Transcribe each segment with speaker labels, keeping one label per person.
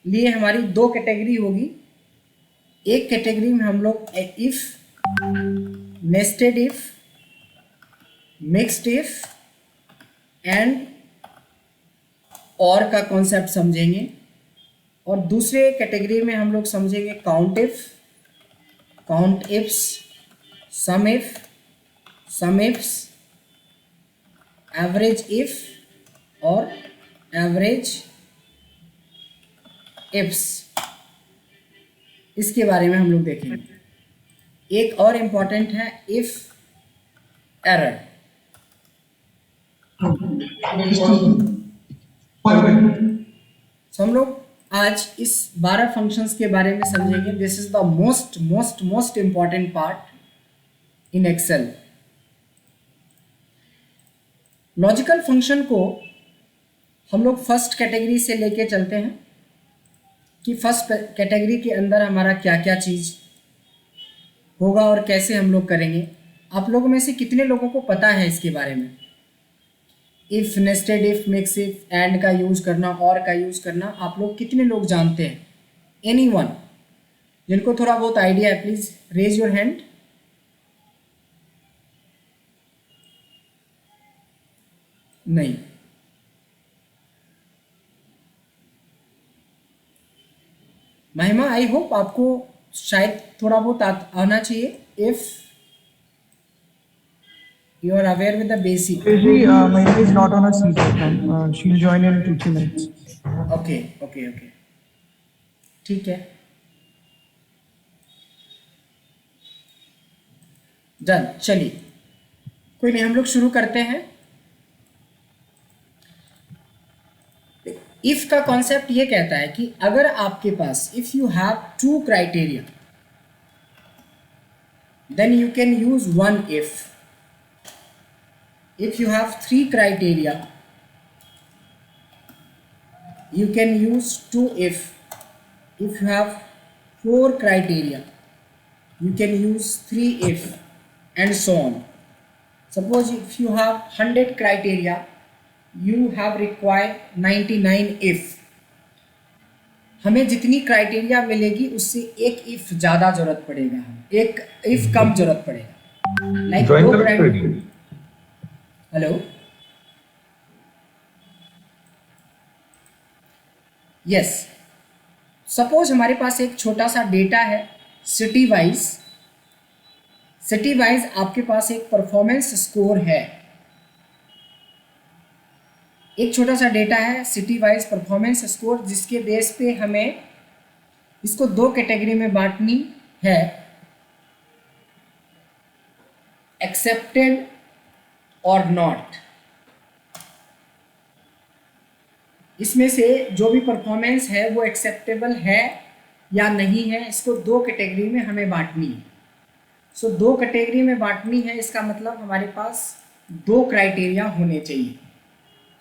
Speaker 1: लिए हमारी दो कैटेगरी होगी। एक कैटेगरी में हम लोग if, nested if, mixed if and और का कॉन्सेप्ट समझेंगे, और दूसरे कैटेगरी में हम लोग समझेंगे count if, count ifs, sum if, sum ifs, average if और एवरेज इफ्स। इसके बारे में हम लोग देखेंगे। एक और इम्पॉर्टेंट है इफ एरर। तो हम लोग आज इस 12 फंक्शंस के बारे में समझेंगे। This is the most most most important part in Excel. Logical function को हम लोग फर्स्ट कैटेगरी से लेके चलते हैं कि फर्स्ट कैटेगरी के अंदर हमारा क्या क्या चीज़ होगा और कैसे हम लोग करेंगे। आप लोगों में से कितने लोगों को पता है इसके बारे में? If, nested if, mix if, and का यूज़ करना, और का यूज़ करना, आप लोग कितने लोग जानते हैं? एनीवन जिनको थोड़ा बहुत आइडिया है, प्लीज़ रेज योर हैंड। नहीं, महिमा, आई होप आपको शायद थोड़ा बहुत आना चाहिए। If you are aware with the basic.
Speaker 2: Mahima is not on a seat right now. She'll join in 2-3 minutes.
Speaker 1: Okay, okay, okay. ठीक है, डन। चलिए, कोई नहीं, हम लोग शुरू करते हैं। इफ का कॉन्सेप्ट ये कहता है कि अगर आपके पास if you have two criteria then you can use one if. If you have 3 criteria, you can use 2 if. If you have 4 criteria, you can use 3 if, and so on. Suppose if you have 100 criteria, you have required 99 if. हमें जितनी criteria मिलेगी उससे एक if ज़्यादा जरूरत पड़ेगा, एक if कम जरूरत पड़ेगा। लाइक हेलो, यस, सपोज हमारे पास एक छोटा सा डेटा है सिटी वाइज। सिटी वाइज आपके पास एक परफॉर्मेंस स्कोर है, एक छोटा सा डेटा है सिटी वाइज परफॉर्मेंस स्कोर, जिसके बेस पे हमें इसको दो कैटेगरी में बांटनी है, एक्सेप्टेड और नॉट। इसमें से जो भी परफॉर्मेंस है वो एक्सेप्टेबल है या नहीं है, इसको दो कैटेगरी में हमें बांटनी है। सो दो कैटेगरी में बांटनी है, इसका मतलब हमारे पास दो क्राइटेरिया होने चाहिए।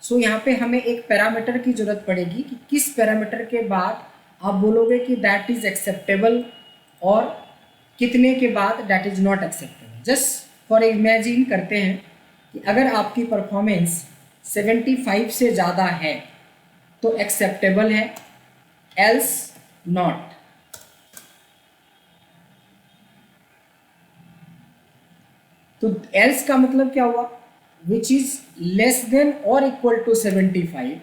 Speaker 1: सो यहाँ पे हमें एक पैरामीटर की ज़रूरत पड़ेगी कि किस पैरामीटर के बाद आप बोलोगे कि दैट इज़ एक्सेप्टेबल और कितने के बाद that is not acceptable. Just for imagine करते हैं कि अगर आपकी परफॉर्मेंस 75 से ज़्यादा है तो एक्सेप्टेबल है, एल्स नॉट। तो एल्स का मतलब क्या हुआ? विच इज लेस देन और इक्वल टू 75,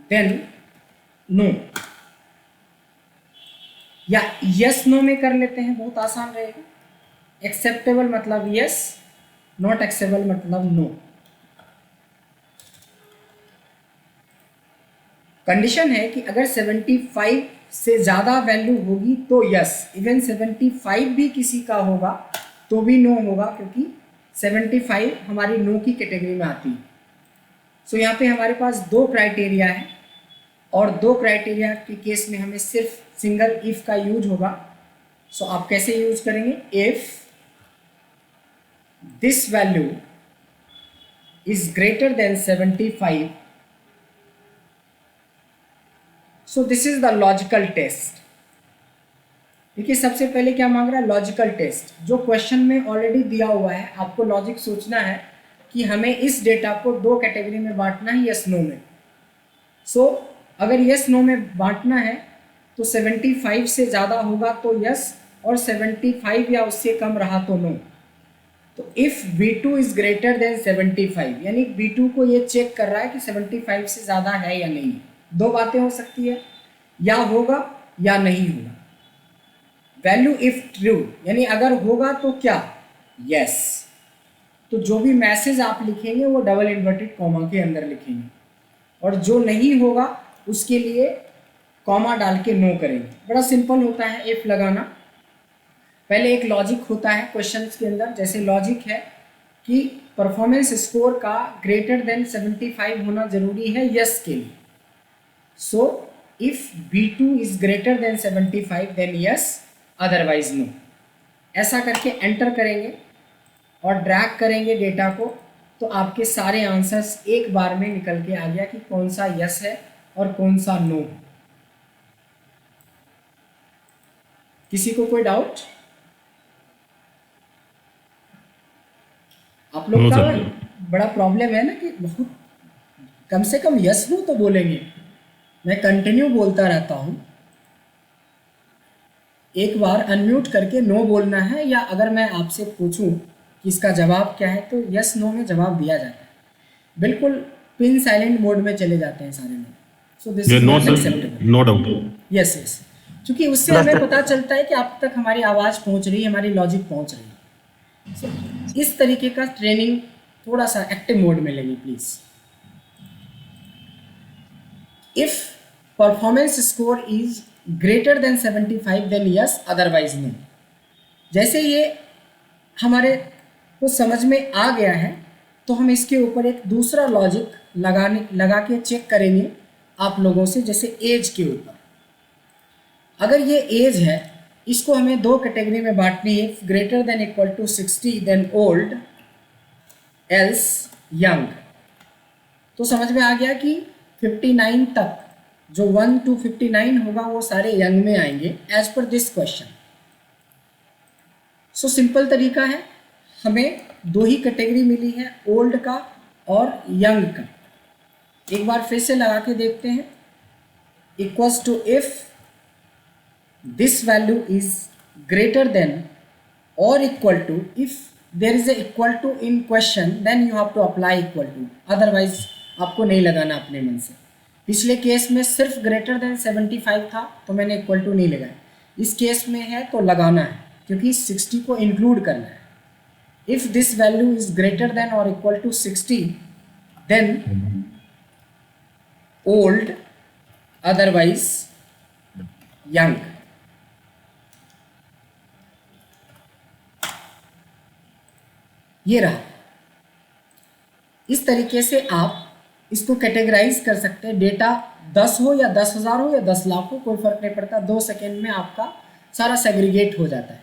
Speaker 1: देन नो। या यस नो में कर लेते हैं, बहुत आसान रहेगा। एक्सेप्टेबल मतलब यस, नॉट एक्सेप्टेबल मतलब नो। कंडीशन है कि अगर 75 से ज़्यादा वैल्यू होगी तो यस, इवन 75 भी किसी का होगा तो भी नो होगा, क्योंकि 75 हमारी नो की कैटेगरी में आती है। सो यहाँ पे हमारे पास दो क्राइटेरिया है, और दो क्राइटेरिया के केस में हमें सिर्फ सिंगल इफ का यूज होगा। सो आप कैसे यूज करेंगे? If this value is greater than 75, so this is the logical test। देखिए, सबसे पहले क्या मांग रहा है? Logical test. जो क्वेश्चन में ऑलरेडी दिया हुआ है, आपको लॉजिक सोचना है कि हमें इस डेटा को दो कैटेगरी में बांटना है, यस नो में। सो अगर यस नो में बांटना है तो 75 से ज़्यादा होगा तो यस, और 75 या उससे कम रहा तो नो। तो if B2 is greater than 75, यानी B2 को ये चेक कर रहा है कि 75 से ज़्यादा है या नहीं। दो बातें हो सकती है, या होगा या नहीं होगा। वैल्यू इफ ट्रू, यानी अगर होगा तो क्या, यस। तो जो भी मैसेज आप लिखेंगे वो डबल इन्वर्टेड कॉमा के अंदर लिखेंगे, और जो नहीं होगा उसके लिए कॉमा डाल के नो करेंगे। बड़ा सिंपल होता है इफ लगाना। पहले एक लॉजिक होता है क्वेश्चंस के अंदर, जैसे लॉजिक है कि परफॉर्मेंस स्कोर का ग्रेटर देन 75 होना जरूरी है यस के लिए। So if B2 is greater than 75 then yes, otherwise no. ऐसा करके एंटर करेंगे और ड्रैग करेंगे डेटा को, तो आपके सारे आंसर्स एक बार में निकल के आ गया कि कौन सा यस है और कौन सा नो। किसी को कोई डाउट? आप लोग
Speaker 3: नो
Speaker 1: का
Speaker 3: सर।
Speaker 1: बड़ा प्रॉब्लम है ना कि बहुत कम से कम यस नो तो बोलेंगे। मैं कंटिन्यू बोलता रहता हूँ, एक बार अनम्यूट करके नो बोलना है, या अगर मैं आपसे पूछूं कि इसका जवाब क्या है तो यस नो में जवाब दिया जाता है। बिल्कुल पिन साइलेंट मोड में चले जाते हैं सारे लोग। सो दिस
Speaker 3: ये
Speaker 1: is
Speaker 3: no
Speaker 1: not
Speaker 3: sir,
Speaker 1: acceptable.
Speaker 3: No doubt.
Speaker 1: Yes yes, क्योंकि उससे हमें पता चलता है कि आप तक हमारी आवाज़ पहुंच रही है, हमारी लॉजिक पहुंच रही है। So, इस तरीके का ट्रेनिंग थोड़ा सा एक्टिव मोड में लेंगे please. If performance score is greater than 75 then yes, otherwise no. जैसे ये हमारे को समझ में आ गया है तो हम इसके ऊपर एक दूसरा लॉजिक लगा के चेक करेंगे आप लोगों से, जैसे एज के ऊपर। अगर ये एज है, इसको हमें दो कैटेगरी में बांटनी है, greater than equal to 60 then old, else young. तो समझ में आ गया कि 59 तक, जो 1 to 59 होगा वो सारे यंग में आएंगे as per this question. So simple तरीका है, हमें दो ही कैटेगरी मिली है, ओल्ड का और यंग का। एक बार फिर से लगा के देखते हैं। Equals to if this value is greater than or equal to, if there is a equal to in question then you have to apply equal to, otherwise आपको नहीं लगाना अपने मन से। पिछले केस में सिर्फ ग्रेटर देन 75 था तो मैंने इक्वल टू नहीं लगाया, इस केस में है तो लगाना है क्योंकि 60 को इंक्लूड करना है। If this value is greater than और equal to 60 then old, otherwise young. ये रहा। इस तरीके से आप इसको कैटेगराइज कर सकते हैं। डेटा 10 हो या 10,000 हो या 10 लाख हो, कोई फर्क नहीं पड़ता, 2 सेकेंड में आपका सारा सेग्रीगेट हो जाता है।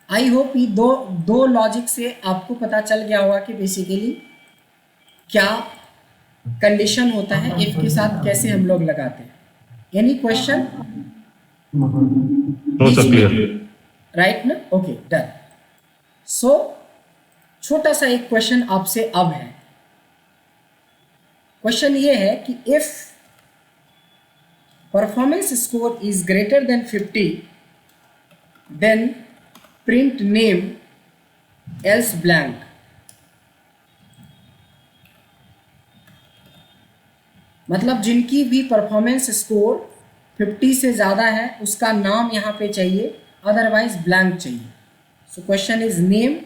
Speaker 1: आई होप ये दो लॉजिक से आपको पता चल गया होगा कि बेसिकली क्या कंडीशन होता है, इफ के साथ कैसे हम लोग लगाते हैं। Any question?
Speaker 3: No sir, clear.
Speaker 1: Right ना? Okay, done. सो छोटा सा एक क्वेश्चन आपसे अब है। क्वेश्चन ये है कि if performance score is greater than 50 then print name else blank. मतलब जिनकी भी परफॉर्मेंस स्कोर 50 से ज़्यादा है उसका नाम यहाँ पे चाहिए, अदरवाइज ब्लैंक चाहिए। सो क्वेश्चन इज नेम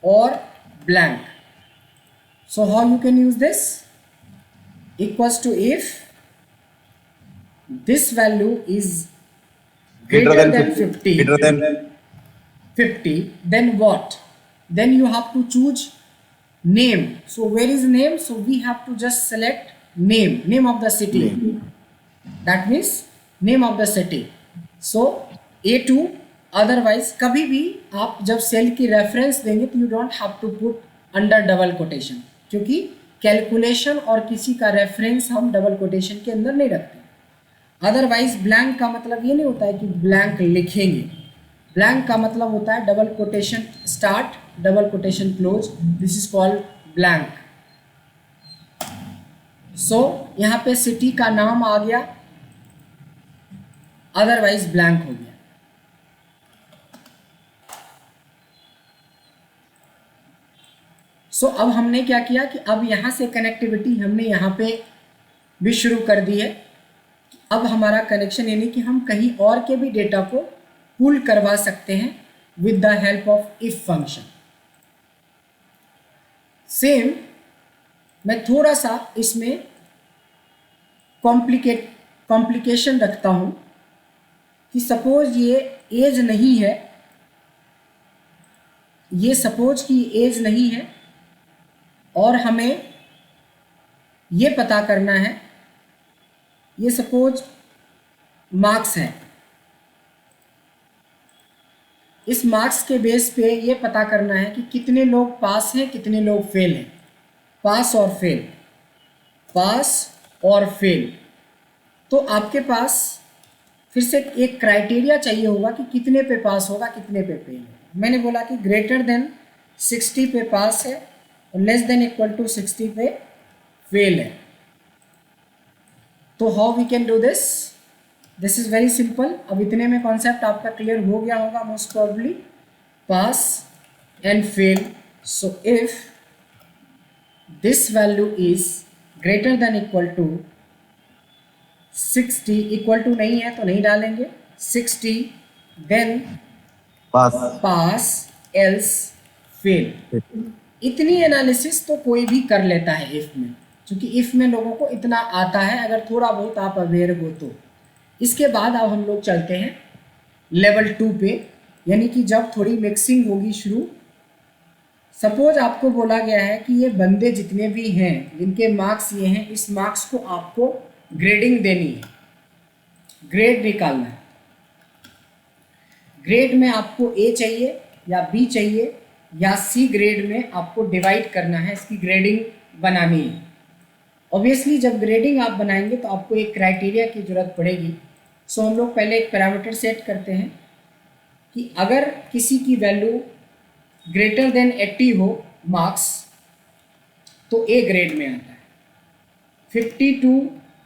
Speaker 1: और blank. So how you can use this? Equals to if this value is greater than 50,
Speaker 4: greater than
Speaker 1: 50, then what? Then you have to choose name. So where is name? So we have to just select name of the city. That means name of the city. So A2, otherwise कभी भी आप जब cell की reference देंगे तो you don't have to put under double quotation, क्योंकि calculation और किसी का रेफरेंस हम डबल कोटेशन के अंदर नहीं रखते। अदरवाइज ब्लैंक का मतलब ये नहीं होता है कि ब्लैंक लिखेंगे, ब्लैंक का मतलब होता है double quotation start, double quotation close, this is called blank. So यहाँ पे सिटी का नाम आ गया, अदरवाइज ब्लैंक हो गया। सो अब हमने क्या किया कि अब यहाँ से कनेक्टिविटी हमने यहाँ पे भी शुरू कर दी है। अब हमारा कनेक्शन यानी कि हम कहीं और के भी डेटा को पुल करवा सकते हैं with the help of if function. Same मैं थोड़ा सा इसमें कॉम्प्लिकेशन रखता हूं कि सपोज ये एज नहीं है, ये सपोज कि एज नहीं है और हमें ये पता करना है, ये सपोज मार्क्स है, इस मार्क्स के बेस पे ये पता करना है कि कितने लोग पास हैं कितने लोग फेल हैं, पास और फेल, पास और फेल। तो आपके पास फिर से एक क्राइटेरिया चाहिए होगा कि कितने पे पास होगा कितने पे फेल है। मैंने बोला कि ग्रेटर देन 60 पे पास है और लेस देन इक्वल टू 60 पे फेल है। तो how we can do this? This is very simple. अब इतने में कॉन्सेप्ट आपका क्लियर हो गया होगा most probably, pass and fail. So if this value is greater than equal to 60, equal to नहीं है तो नहीं डालेंगे, 60 देन पास एल्स फेल। इतनी एनालिसिस तो कोई भी कर लेता है इफ में, क्योंकि इफ में लोगों को इतना आता है अगर थोड़ा बहुत आप अवेयर हो तो। इसके बाद अब हम लोग चलते हैं लेवल 2 पे, यानी कि जब थोड़ी मिक्सिंग होगी शुरू। सपोज आपको बोला गया है कि ये बंदे जितने भी हैं जिनके मार्क्स ये हैं, इस मार्क्स को आपको ग्रेडिंग देनी है, ग्रेड निकालना है। ग्रेड में आपको ए चाहिए या बी चाहिए या सी ग्रेड में आपको डिवाइड करना है, इसकी ग्रेडिंग बनानी है। ऑब्वियसली जब ग्रेडिंग आप बनाएंगे तो आपको एक क्राइटेरिया की ज़रूरत पड़ेगी। सो हम लोग पहले एक पैरामीटर सेट करते हैं कि अगर किसी की वैल्यू ग्रेटर देन 80 हो मार्क्स तो ए ग्रेड में आता है, 50 टू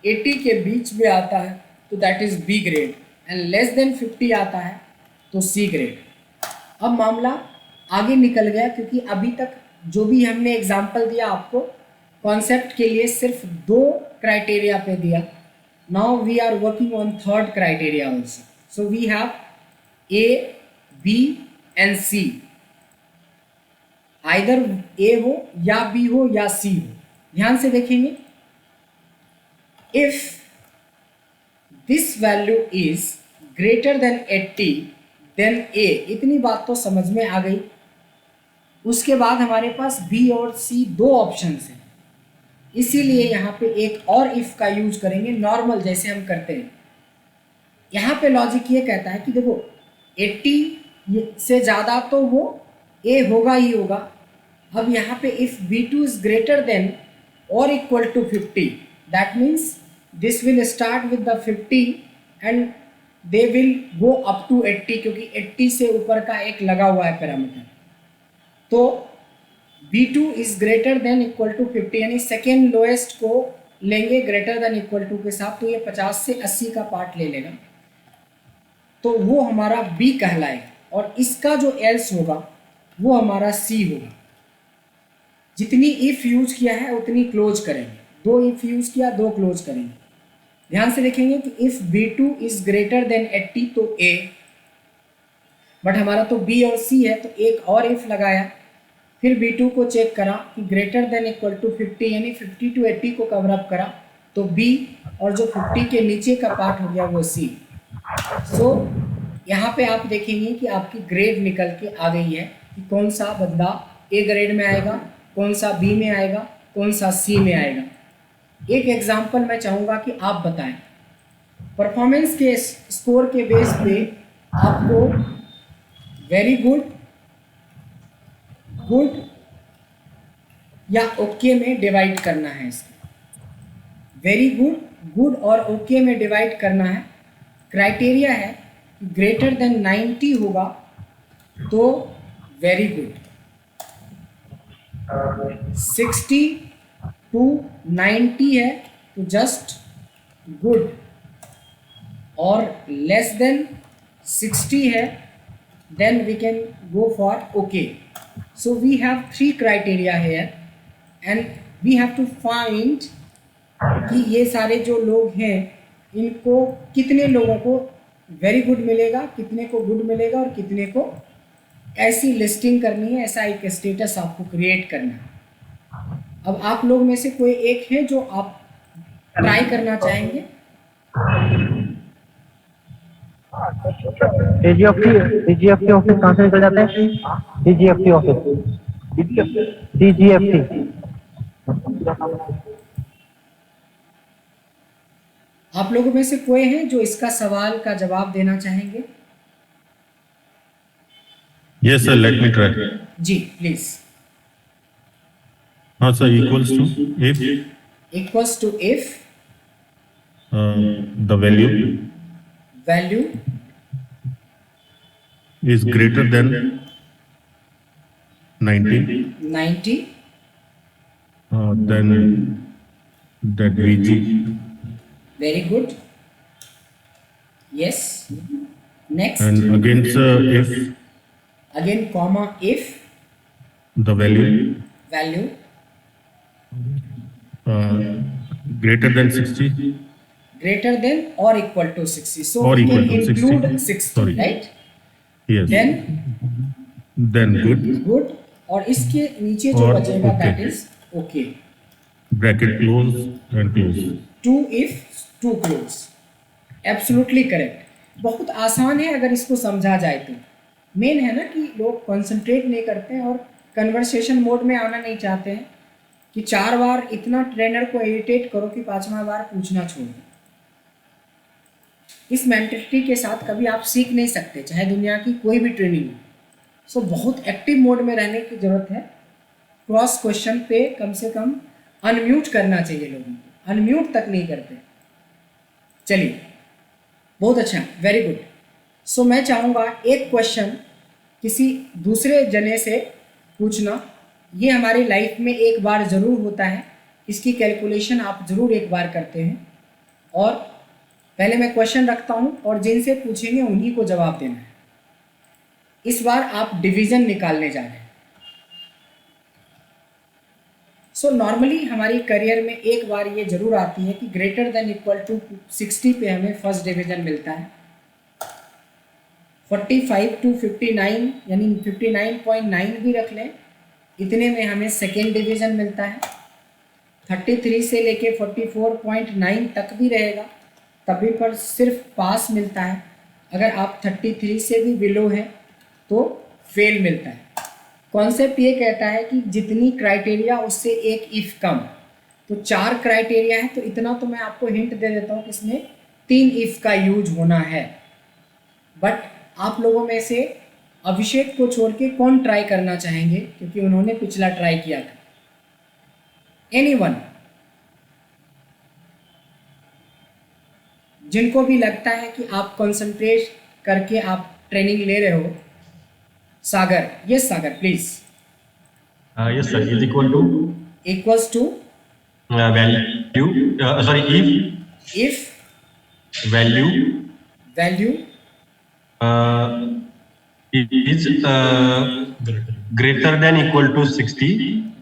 Speaker 1: 80 के बीच में आता है तो that is B grade, and less than 50 आता है तो सी ग्रेड। अब मामला आगे निकल गया, क्योंकि अभी तक जो भी हमने एग्जाम्पल दिया आपको कॉन्सेप्ट के लिए सिर्फ 2 क्राइटेरिया पे दिया। Now we are working on third criteria also. So we have A B and C, either A हो या बी हो या सी हो। ध्यान से देखेंगे, if this value is greater than 80 then A, इतनी बात तो समझ में आ गई। उसके बाद हमारे पास बी और सी 2 ऑप्शंस हैं, इसीलिए यहाँ पे एक और इफ का यूज करेंगे नॉर्मल जैसे हम करते हैं। यहाँ पे लॉजिक ये कहता है कि देखो 80 से ज़्यादा तो वो ए होगा ही होगा। अब यहाँ पे if B2 is greater than और equal to 50, that means this will start with the 50 and they will go up to 80, क्योंकि 80 से ऊपर का एक लगा हुआ है पैरामीटर। तो B2 is greater than equal to 50, यानी सेकेंड लोएस्ट को लेंगे ग्रेटर देन इक्वल टू के साथ, तो ये 50 से 80 का पार्ट ले लेगा, तो वो हमारा B कहलाएगा। और इसका जो एल्स होगा वो हमारा C होगा। जितनी इफ यूज किया है उतनी क्लोज करेंगे, 2 इफ यूज किया 2 क्लोज करेंगे। ध्यान से देखेंगे कि if B2 is greater than 80 तो A, बट हमारा तो B और C है तो एक और इफ लगाया, फिर B2 को चेक करा कि ग्रेटर देन इक्वल टू 50, यानी 50 टू 80 को कवर अप करा तो B, और जो 50 के नीचे का पार्ट हो गया वो C। सो यहाँ पे आप देखेंगे कि आपकी ग्रेड निकल के आ गई है कि कौन सा बंदा A ग्रेड में आएगा, कौन सा B में आएगा, कौन सा C में आएगा। एक एग्जांपल मैं चाहूँगा कि आप बताएं, परफॉर्मेंस के स्कोर के बेस पे आपको वेरी गुड, गुड या ओके में डिवाइड करना है। इसको वेरी गुड, गुड और ओके में डिवाइड करना है। क्राइटेरिया है कि ग्रेटर देन 90 होगा तो वेरी गुड, 60 90 है तो जस्ट गुड, और लेस देन 60 है then we can go for okay. So we have 3 criteria here and we have to find कि ये सारे जो लोग हैं इनको कितने लोगों को वेरी गुड मिलेगा, कितने को गुड मिलेगा और कितने को, ऐसी लिस्टिंग करनी है, ऐसा एक स्टेटस आपको क्रिएट करना है। अब आप लोग में से कोई एक है जो आप ट्राई करना चाहेंगे?
Speaker 3: डीजीएफटी ऑफिस कहाँ से निकल जाते हैं? DGFT office, DGFT.
Speaker 1: आप लोगों में से कोई है जो इसका सवाल का जवाब देना चाहेंगे?
Speaker 4: Yes, sir. Let me try.
Speaker 1: जी प्लीज।
Speaker 4: हाँ sir. Equals to if
Speaker 1: equals to if
Speaker 4: the value
Speaker 1: value
Speaker 4: is greater than 90,
Speaker 1: 90,
Speaker 4: then that VG
Speaker 1: very good, yes. Next,
Speaker 4: and again sir if
Speaker 1: again comma if
Speaker 4: the value
Speaker 1: value
Speaker 4: greater than 60
Speaker 1: greater than और equal to 60, so
Speaker 4: Or
Speaker 1: we can
Speaker 4: equal to 60.
Speaker 1: Include 60,
Speaker 4: Sorry.
Speaker 1: Right?
Speaker 4: yes
Speaker 1: then
Speaker 4: good
Speaker 1: good, और इसके नीचे जो
Speaker 4: और
Speaker 1: बचेगा
Speaker 4: okay.
Speaker 1: That is okay.
Speaker 4: bracket close and close.
Speaker 1: Two if two close, absolutely correct. बहुत आसान है अगर इसको समझा जाए तो। मेन है ना कि लोग कंसंट्रेट नहीं करते हैं और कन्वर्सेशन मोड में आना नहीं चाहते हैं कि 4 बार इतना ट्रेनर को इरिटेट करो कि 5वां बार पूछना छोड़ दो। इस मेंटलिटी के साथ कभी आप सीख नहीं सकते, चाहे दुनिया की कोई भी ट्रेनिंग हो। सो बहुत एक्टिव मोड में रहने की ज़रूरत है। क्रॉस क्वेश्चन पे कम से कम अनम्यूट करना चाहिए लोगों को, अनम्यूट तक नहीं करते। चलिए, बहुत अच्छा, वेरी गुड। सो मैं चाहूँगा एक क्वेश्चन किसी दूसरे जने से पूछना। ये हमारी लाइफ में एक बार ज़रूर होता है, इसकी कैलकुलेशन आप ज़रूर एक बार करते हैं। और पहले मैं क्वेश्चन रखता हूँ और जिनसे पूछेंगे उन्हीं को जवाब देना है। इस बार आप डिवीज़न निकालने जा रहे हैं। सो नॉर्मली हमारी करियर में एक बार ये ज़रूर आती है कि ग्रेटर देन इक्वल टू 60 पे हमें फर्स्ट डिवीज़न मिलता है। 45 टू 59 यानी 59.9 भी रख लें, इतने में हमें सेकेंड डिवीज़न मिलता है। 33 से लेके 44.9 तक भी रहेगा तभी पर सिर्फ पास मिलता है। अगर आप 33 से भी बिलो हैं तो फेल मिलता है। कॉन्सेप्ट ये कहता है कि जितनी क्राइटेरिया उससे एक इफ़ कम, तो 4 क्राइटेरिया है तो इतना तो मैं आपको हिंट दे देता हूँ कि इसमें 3 इफ़ का यूज होना है। बट आप लोगों में से अभिषेक को छोड़ के कौन ट्राई करना चाहेंगे, क्योंकि उन्होंने पिछला ट्राई किया था? एनीवन जिनको भी लगता है कि आप कंसंट्रेट करके आप ट्रेनिंग ले रहे हो? Sagar, yes Sagar please.
Speaker 5: Yes, sir. Is equal to
Speaker 1: equals to
Speaker 5: value. Sorry,
Speaker 1: if
Speaker 5: value
Speaker 1: value
Speaker 5: is greater than equal to 60.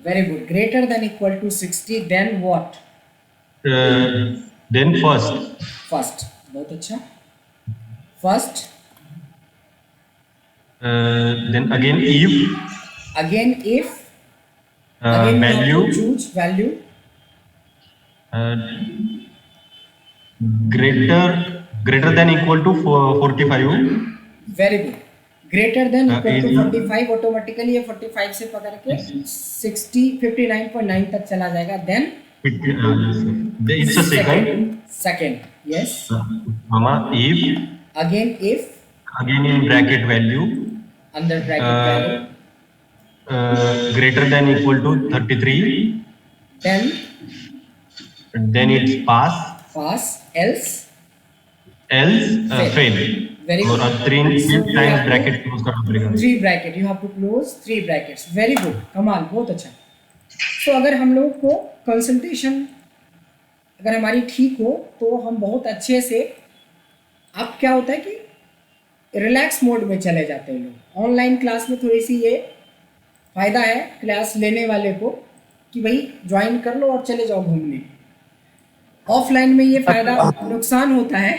Speaker 1: Very good, greater than equal to 60, then what?
Speaker 5: Then first.
Speaker 1: First, बहुत अच्छा। First,
Speaker 5: Then again if
Speaker 1: again if, again
Speaker 5: value
Speaker 1: choose value
Speaker 5: greater than equal to 45.
Speaker 1: Very good. Greater than equal to
Speaker 5: is-
Speaker 1: 45, automatically ये 45 से पकड़ के 60 59.9 तक चला जाएगा। Then
Speaker 5: It's a second.
Speaker 1: Second, yes.
Speaker 5: Mama, if
Speaker 1: again if,
Speaker 5: again in bracket value
Speaker 1: under bracket value,
Speaker 5: greater than equal to 33,
Speaker 1: then
Speaker 5: it's pass,
Speaker 1: pass, else
Speaker 5: else fail.
Speaker 1: very
Speaker 5: और
Speaker 1: good।
Speaker 5: 3
Speaker 1: So you
Speaker 5: times
Speaker 1: have
Speaker 5: bracket close करना पड़ेगा।
Speaker 1: 3 bracket, you have to close 3 brackets, very good, कमाल, बहुत अच्छा। सो अगर हम लोग को कंसंट्रेशन अगर हमारी ठीक हो तो हम बहुत अच्छे से, अब क्या होता है कि रिलैक्स मोड में चले जाते हैं लोग। ऑनलाइन क्लास में थोड़ी सी ये फ़ायदा है क्लास लेने वाले को कि भाई ज्वाइन कर लो और चले जाओ घूमने। ऑफलाइन में ये फ़ायदा नुकसान होता है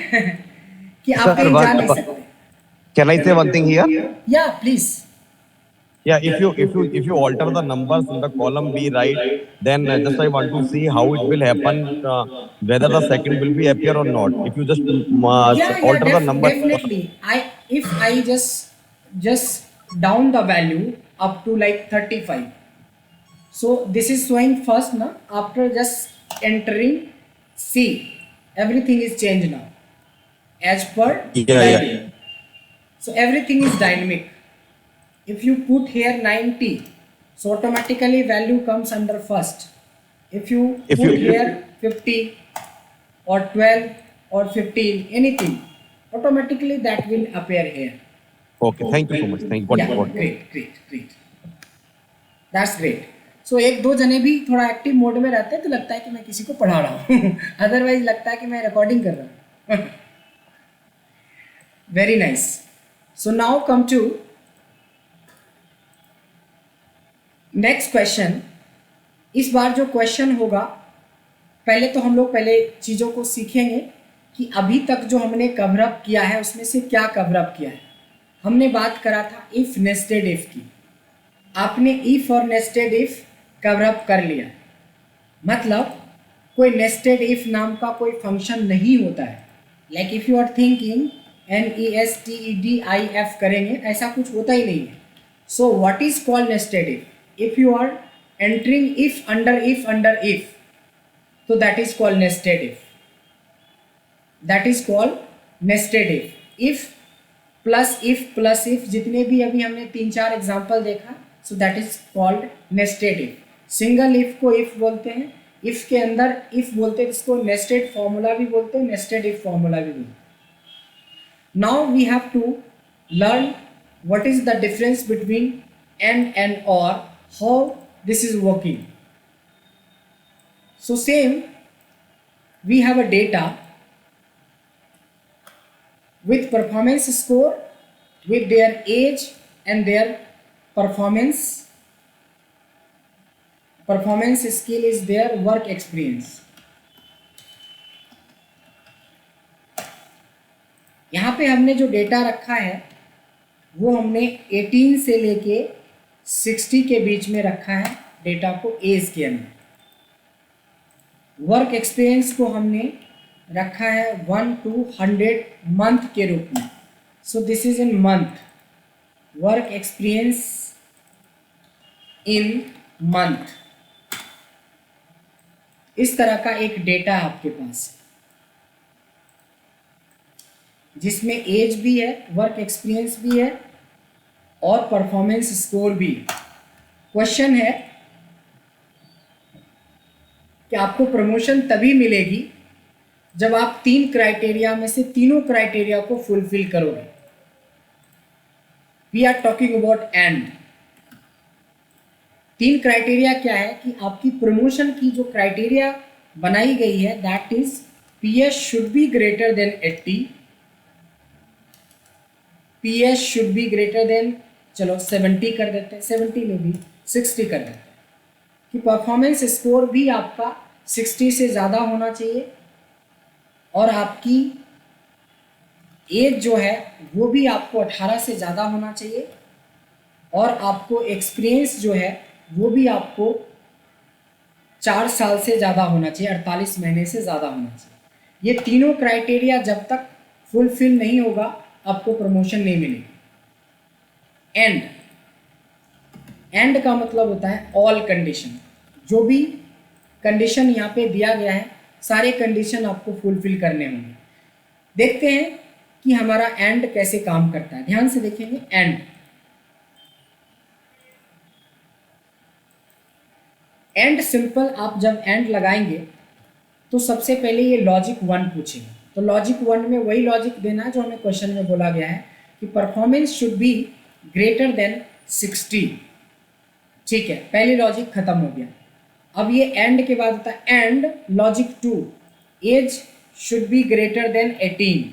Speaker 1: कि आप
Speaker 6: Sir,
Speaker 1: कहीं जा नहीं
Speaker 6: what-
Speaker 1: सकते।
Speaker 6: Can I say one thing here?
Speaker 1: या please.
Speaker 6: Yeah, if you alter the numbers in the column B, right, then just I want to see how it will happen, whether the second will be appear or not. If you just alter the number,
Speaker 1: Definitely. If I just down the value up to like 35. So this is showing first now. After just entering C, everything is changed now as per
Speaker 6: Yeah.
Speaker 1: value. So everything is dynamic. If you put here 90, so automatically value comes under first. If you
Speaker 6: If
Speaker 1: put
Speaker 6: you-
Speaker 1: here 50 or 12 or 15, anything, automatically that will appear here.
Speaker 6: Okay, thank you so much. Thank you.
Speaker 1: Yeah,
Speaker 6: Got it.
Speaker 1: great. That's great. So एक दो जने भी थोड़ा active mode में रहते हैं तो लगता है कि मैं किसी को पढ़ा रहा हूँ अदरवाइज लगता है कि मैं रिकॉर्डिंग कर रहा हूँ very nice. So now come to next question. इस बार जो क्वेश्चन होगा, पहले तो हम लोग पहले चीज़ों को सीखेंगे कि अभी तक जो हमने कवर अप किया है उसमें से क्या कवर अप किया है. हमने बात करा था इफ़ नेस्टेड इफ़ की. आपने इफ़ और नेस्टेड इफ़ कवर अप कर लिया. मतलब कोई नेस्टेड इफ़ नाम का कोई फंक्शन नहीं होता है. Like if you are thinking NESTEDIF करेंगे, ऐसा कुछ होता ही नहीं है. So what is called nested if? If you are entering if under if, so that is called nested if. That is called nested if. If plus if जितने भी अभी हमने 3-4 एग्जाम्पल देखा, so that is called nested if. Single if को if बोलते हैं, if के अंदर if बोलते हैं, इसको nested फॉर्मूला भी बोलते हैं, nested if फॉर्मूला भी बोलते हैं. Now we have to learn what is the difference between and or, how this is working. So same, we have a data with performance score, with their age and their performance skill is their work experience. यहाँ पे हमने जो data रखा है वो हमने 18 से लेके 60 के बीच में रखा है डेटा को एज के अंदर. वर्क एक्सपीरियंस को हमने रखा है 1 to 100 मंथ के रूप में. सो this is in month. Work experience in month. इस तरह का एक डेटा है आपके पास जिसमें एज भी है, वर्क एक्सपीरियंस भी है और परफॉर्मेंस स्कोर भी. क्वेश्चन है कि आपको प्रमोशन तभी मिलेगी जब आप 3 क्राइटेरिया में से तीनों क्राइटेरिया को फुलफिल करोगे. We are talking about and. 3 criteria क्या है कि आपकी प्रमोशन की जो क्राइटेरिया बनाई गई है, that is PS should be greater than 80, PS should be greater then, चलो 70 कर देते हैं, 70 में भी 60 कर देते हैं, कि परफॉर्मेंस स्कोर भी आपका 60 से ज़्यादा होना चाहिए और आपकी एज जो है वो भी आपको 18 से ज़्यादा होना चाहिए और आपको एक्सपीरियंस जो है वो भी आपको 4 साल से ज़्यादा होना चाहिए, 48 महीने से ज़्यादा होना चाहिए. ये तीनों क्राइटेरिया जब तक फुलफिल नहीं होगा आपको प्रमोशन नहीं मिलेगी. एंड का मतलब होता है ऑल कंडीशन. जो भी कंडीशन यहाँ पे दिया गया है सारे कंडीशन आपको फुलफिल करने होंगे. देखते हैं कि हमारा एंड कैसे काम करता है. ध्यान से देखेंगे. And simple. आप जब एंड लगाएंगे तो सबसे पहले ये लॉजिक 1 पूछेगा. तो लॉजिक 1 में वही लॉजिक देना है जो हमें क्वेश्चन में बोला गया है कि performance should be greater then 60. ठीक है, पहली लॉजिक खत्म हो गया. अब ये एंड के बाद होता है and logic 2, age should be greater than 18।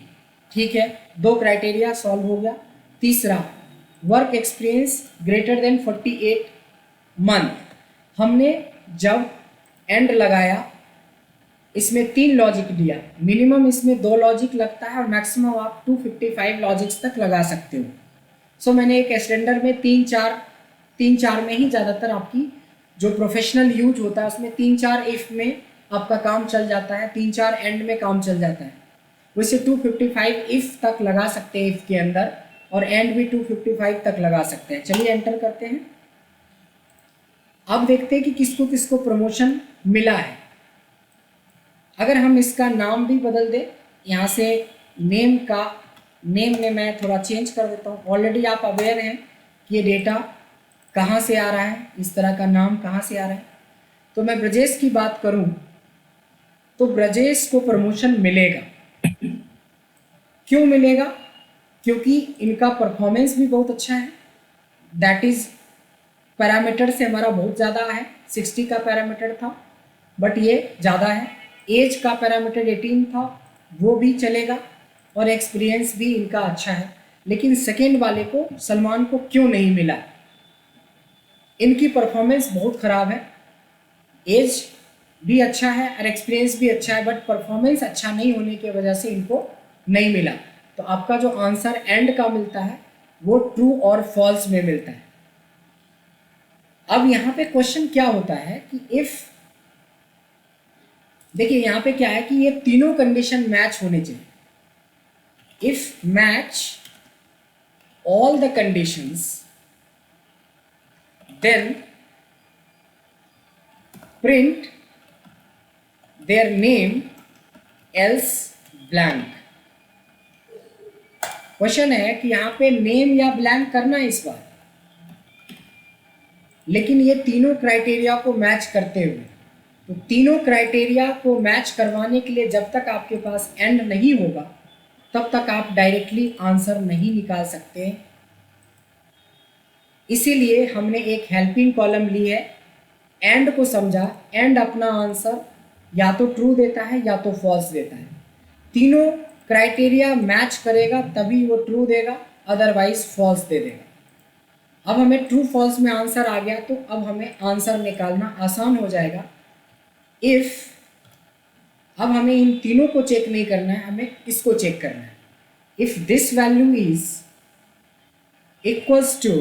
Speaker 1: ठीक है, 2 क्राइटेरिया सॉल्व हो गया। तीसरा, work experience greater than 48 month. हमने जब एंड लगाया इसमें 3 लॉजिक दिया, मिनिमम इसमें 2 लॉजिक लगता है और मैक्सिमम आप 255 लॉजिक्स तक लगा सकते हो। सो मैंने एक स्टैंडर्ड में 3-4 में ही ज़्यादातर आपकी जो प्रोफेशनल यूज होता है उसमें 3-4 इफ में आपका काम चल जाता है, 3-4 एंड में काम चल जाता है। वैसे 255 इफ तक लगा सकते हैं इफ के अंदर, और एंड भी 255 तक लगा सकते हैं। चलिए एंटर करते हैं। अब देखते हैं कि किसको किसको प्रमोशन मिला है। अगर हम इसका नाम भी बदल दें, यहाँ से नेम में मैं थोड़ा चेंज कर देता हूँ। ऑलरेडी आप अवेयर हैं कि ये डेटा कहाँ से आ रहा है, इस तरह का नाम कहाँ से आ रहा है। तो मैं ब्रजेश की बात करूँ तो ब्रजेश को प्रमोशन मिलेगा। क्यों मिलेगा? क्योंकि इनका परफॉर्मेंस भी बहुत अच्छा है, दैट इज़ पैरामीटर से हमारा बहुत ज़्यादा है। 60 का पैरामीटर था बट ये ज़्यादा है। एज का पैरामीटर 18 था, वो भी चलेगा, और एक्सपीरियंस भी इनका अच्छा है। लेकिन सेकेंड वाले को, सलमान को, क्यों नहीं मिला? इनकी परफॉर्मेंस बहुत ख़राब है, एज भी अच्छा है और एक्सपीरियंस भी अच्छा है, बट परफॉर्मेंस अच्छा नहीं होने की वजह से इनको नहीं मिला। तो आपका जो आंसर एंड का मिलता है वो ट्रू और फॉल्स में मिलता है। अब यहाँ पे क्वेश्चन क्या होता है कि इफ़, देखिए यहाँ पे क्या है कि ये तीनों कंडीशन मैच होने चाहिए। If match all the conditions then print their name else blank. Question है कि यहाँ पे नेम या ब्लैंक करना है इस बार, लेकिन ये तीनों क्राइटेरिया को मैच करते हुए, तो तीनों क्राइटेरिया को मैच करवाने के लिए जब तक आपके पास एंड नहीं होगा तब तक आप डायरेक्टली आंसर नहीं निकाल सकते। इसीलिए हमने एक हेल्पिंग कॉलम ली है, एंड को समझा। एंड अपना आंसर या तो ट्रू देता है या तो फॉल्स देता है। तीनों क्राइटेरिया मैच करेगा तभी वो ट्रू देगा, अदरवाइज फॉल्स दे देगा। अब हमें ट्रू फॉल्स में आंसर आ गया तो अब हमें आंसर निकालना आसान हो जाएगा। इफ़, अब हमें इन तीनों को चेक नहीं करना है, हमें इसको चेक करना है। If this value is equals to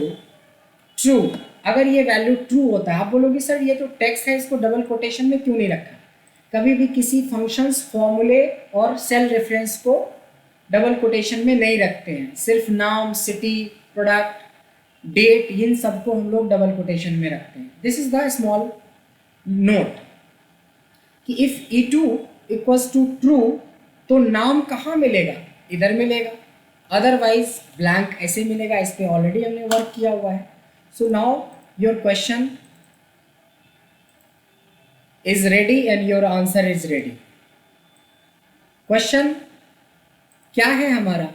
Speaker 1: true, अगर ये वैल्यू ट्रू होता है, आप बोलोगे सर ये तो टेक्स्ट है, इसको डबल कोटेशन में क्यों नहीं रखा? कभी भी किसी फंक्शंस, फॉर्मूले और सेल रेफरेंस को डबल कोटेशन में नहीं रखते हैं। सिर्फ नाम, सिटी, प्रोडक्ट, डेट, इन सबको हम लोग डबल कोटेशन में रखते हैं। This is the small note कि if E2 equals to true तो नाम कहाँ मिलेगा? इधर मिलेगा, अदरवाइज ब्लैंक ऐसे मिलेगा। इस पर ऑलरेडी हमने वर्क किया हुआ है। So now your question is ready and your answer is ready. Question क्या है हमारा?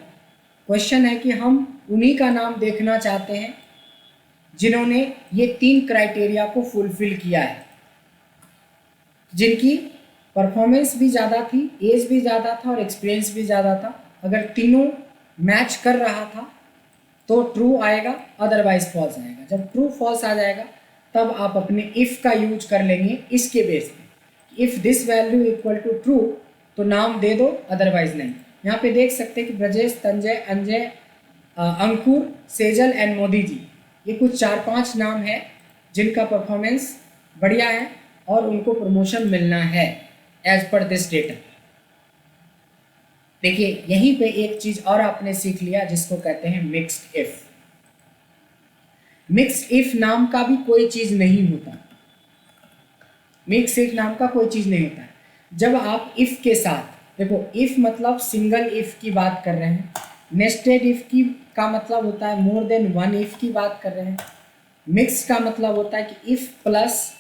Speaker 1: क्वेश्चन है कि हम उन्हीं का नाम देखना चाहते हैं जिन्होंने ये 3 क्राइटेरिया को फुलफिल किया है, जिनकी परफॉर्मेंस भी ज़्यादा थी, एज भी ज़्यादा था और एक्सपीरियंस भी ज़्यादा था। अगर तीनों मैच कर रहा था तो ट्रू आएगा, अदरवाइज फॉल्स आएगा। जब ट्रू फॉल्स आ जाएगा तब आप अपने इफ़ का यूज कर लेंगे इसके बेस पे। If this value equal to true तो नाम दे दो, अदरवाइज नहीं। यहाँ पे देख सकते हैं कि ब्रजेश, तंजय, अंजय, अंकुर, सेजल एंड मोदी जी, ये कुछ 4-5 नाम है जिनका परफॉर्मेंस बढ़िया है और उनको प्रमोशन मिलना है एज पर दिस डेटा। देखिए यहीं पे एक चीज़ और आपने सीख लिया जिसको कहते हैं मिक्स्ड इफ़। मिक्स्ड इफ नाम का भी कोई चीज़ नहीं होता। मिक्स्ड इफ नाम का कोई चीज़ नहीं होता है। जब आप इफ़ के साथ, देखो इफ़ मतलब सिंगल इफ़ की बात कर रहे हैं, नेस्टेड इफ़ की का मतलब होता है मोर देन वन इफ़ की बात कर रहे हैं, मिक्स का मतलब होता है कि इफ़ प्लस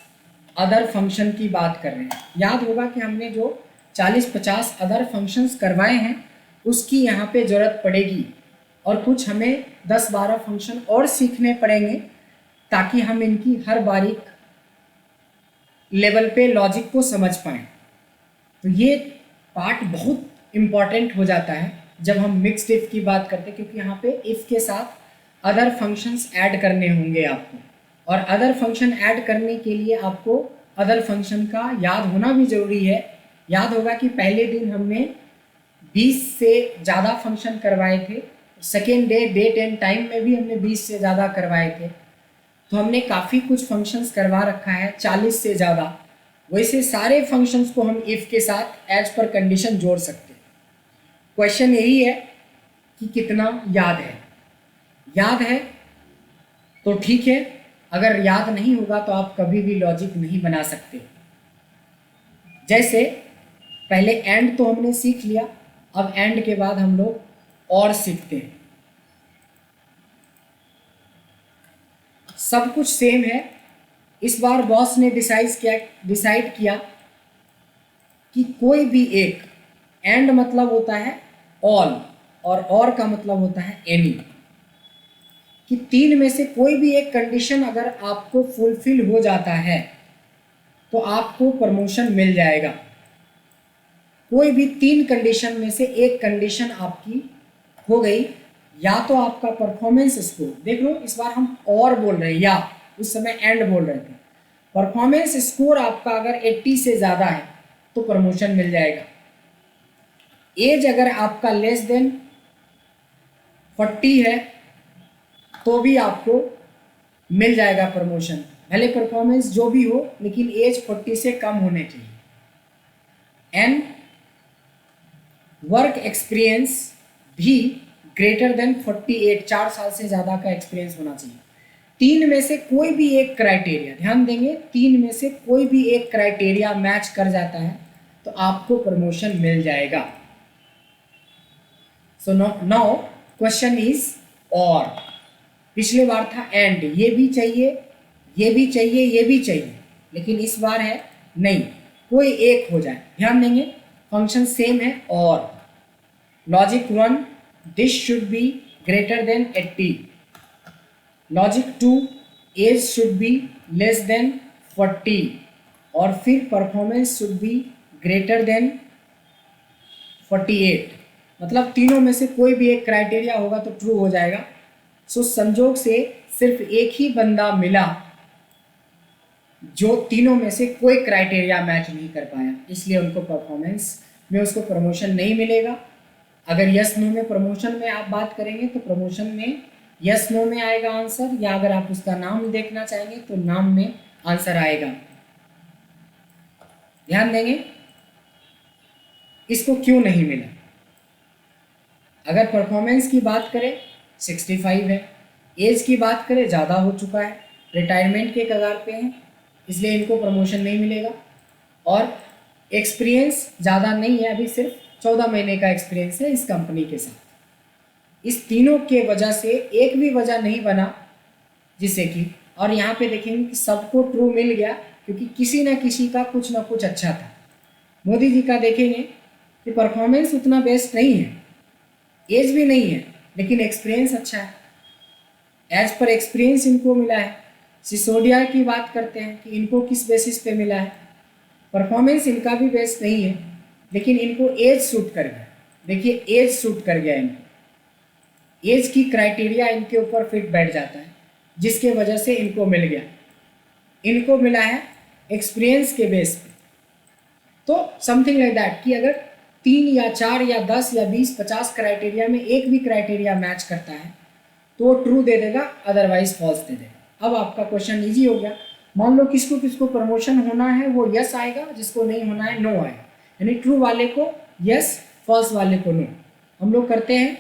Speaker 1: अदर फंक्शन की बात कर रहे हैं। याद होगा कि हमने जो 40-50 अदर फंक्शंस करवाए हैं उसकी यहाँ पे ज़रूरत पड़ेगी, और कुछ हमें 10-12 फंक्शन और सीखने पड़ेंगे ताकि हम इनकी हर बारीक लेवल पे लॉजिक को समझ पाएँ। तो ये पार्ट बहुत इम्पॉर्टेंट हो जाता है जब हम मिक्स्ड इफ़ की बात करते हैं, क्योंकि यहाँ पे इफ़ के साथ अदर फंक्शंस ऐड करने होंगे आपको, और अदर फंक्शन ऐड करने के लिए आपको अदर फंक्शन का याद होना भी ज़रूरी है। याद होगा कि पहले दिन हमने 20 से ज़्यादा फंक्शन करवाए थे, second day date and time में भी हमने 20 से ज़्यादा करवाए थे। तो हमने काफ़ी कुछ फंक्शंस करवा रखा है, 40 से ज़्यादा। वैसे सारे फंक्शंस को हम इफ़ के साथ एज पर कंडीशन जोड़ सकते हैं। क्वेश्चन यही है कि कितना याद है। याद है तो ठीक है, अगर याद नहीं होगा तो आप कभी भी लॉजिक नहीं बना सकते। जैसे पहले एंड तो हमने सीख लिया, अब एंड के बाद हम लोग और सीखते हैं। सब कुछ सेम है। इस बार बॉस ने डिसाइड किया कि कोई भी एक, एंड मतलब होता है ऑल और का मतलब होता है एनी, कि तीन में से कोई भी एक कंडीशन अगर आपको फुलफिल हो जाता है तो आपको प्रमोशन मिल जाएगा। कोई भी तीन कंडीशन में से एक कंडीशन आपकी हो गई, या तो आपका परफॉर्मेंस स्कोर, देख लो इस बार हम और बोल रहे हैं, या उस समय एंड बोल रहे थे। परफॉर्मेंस स्कोर आपका अगर 80 से ज़्यादा है तो प्रमोशन मिल जाएगा। एज अगर आपका लेस देन 40 है तो भी आपको मिल जाएगा प्रमोशन, भले परफॉर्मेंस जो भी हो लेकिन एज 40 से कम होने चाहिए। एंड वर्क एक्सपीरियंस भी ग्रेटर देन 48, 4 साल से ज़्यादा का एक्सपीरियंस होना चाहिए। तीन में से कोई भी एक क्राइटेरिया, ध्यान देंगे, तीन में से कोई भी एक क्राइटेरिया मैच कर जाता है तो आपको प्रमोशन मिल जाएगा। सो नाउ क्वेश्चन इज और। पिछले बार था एंड, ये भी चाहिए, ये भी चाहिए, ये भी चाहिए, लेकिन इस बार है नहीं, कोई एक हो जाए। ध्यान देंगे फंक्शन सेम है। और logic 1, this should be greater than 80। Logic 2, age should be less than 40, और फिर performance should be greater than 48। मतलब तीनों में से कोई भी एक क्राइटेरिया होगा तो ट्रू हो जाएगा। सो संजोग से सिर्फ एक ही बंदा मिला जो तीनों में से कोई क्राइटेरिया मैच नहीं कर पाया, इसलिए उनको परफॉर्मेंस में उसको प्रमोशन नहीं मिलेगा। अगर यस नो में प्रमोशन में आप बात करेंगे तो प्रमोशन में यस नो में आएगा आंसर, या अगर आप उसका नाम देखना चाहेंगे तो नाम में आंसर आएगा। ध्यान देंगे इसको क्यों नहीं मिला। अगर परफॉर्मेंस की बात करें 65 है, एज की बात करें ज़्यादा हो चुका है, रिटायरमेंट के कगार पे हैं, इसलिए इनको प्रमोशन नहीं मिलेगा। और एक्सपीरियंस ज़्यादा नहीं है, अभी सिर्फ 14 महीने का एक्सपीरियंस है इस कंपनी के साथ। इस तीनों के वजह से एक भी वजह नहीं बना जिससे कि, और यहाँ पे देखेंगे कि सबको ट्रू मिल गया क्योंकि किसी ना किसी का कुछ ना कुछ अच्छा था। मोदी जी का देखेंगे कि परफॉर्मेंस उतना बेस्ट नहीं है, एज भी नहीं है, लेकिन एक्सपीरियंस अच्छा है, एज पर एक्सपीरियंस इनको मिला है। सिसोदिया की बात करते हैं कि इनको किस बेसिस पे मिला है, परफॉर्मेंस इनका भी बेस्ट नहीं है, लेकिन इनको एज सूट कर गया। देखिए एज सूट कर गया इनको, एज की क्राइटेरिया इनके ऊपर फिट बैठ जाता है, जिसके वजह से इनको मिल गया। इनको मिला है एक्सपीरियंस के बेस पे। तो समथिंग लाइक दैट कि अगर 3 या 4 या 10 या 20 50 क्राइटेरिया में एक भी क्राइटेरिया मैच करता है तो ट्रू दे देगा, अदरवाइज फॉल्स दे देगा। अब आपका क्वेश्चन इजी हो गया। मान लो किसको किसको प्रमोशन होना है वो यस आएगा, जिसको नहीं होना है नो आएगा, यानी ट्रू वाले को यस, फॉल्स वाले को नो। हम लोग करते हैं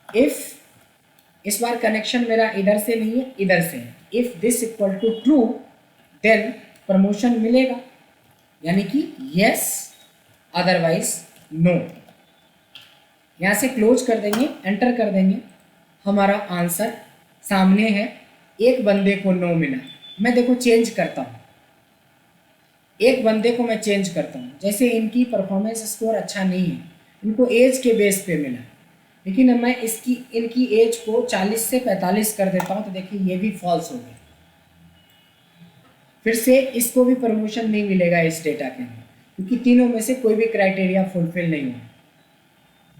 Speaker 1: इफ़, इस बार कनेक्शन मेरा इधर से नहीं है इधर से है। If this equal to true then promotion मिलेगा, यानी कि यस अदरवाइज नो। यहाँ से क्लोज कर देंगे, एंटर कर देंगे, हमारा आंसर सामने है। एक बंदे को नो मिला, मैं देखो चेंज करता हूँ, एक बंदे को मैं चेंज करता हूँ। जैसे इनकी परफॉर्मेंस स्कोर अच्छा नहीं है, इनको एज के बेस पे मिला, लेकिन अब मैं इनकी एज को 40 से 45 कर देता हूँ, तो देखिए ये भी फॉल्स हो गया। फिर से इसको भी प्रमोशन नहीं मिलेगा इस डेटा के अंदर, क्योंकि तीनों में से कोई भी क्राइटेरिया फुलफिल नहीं हुआ।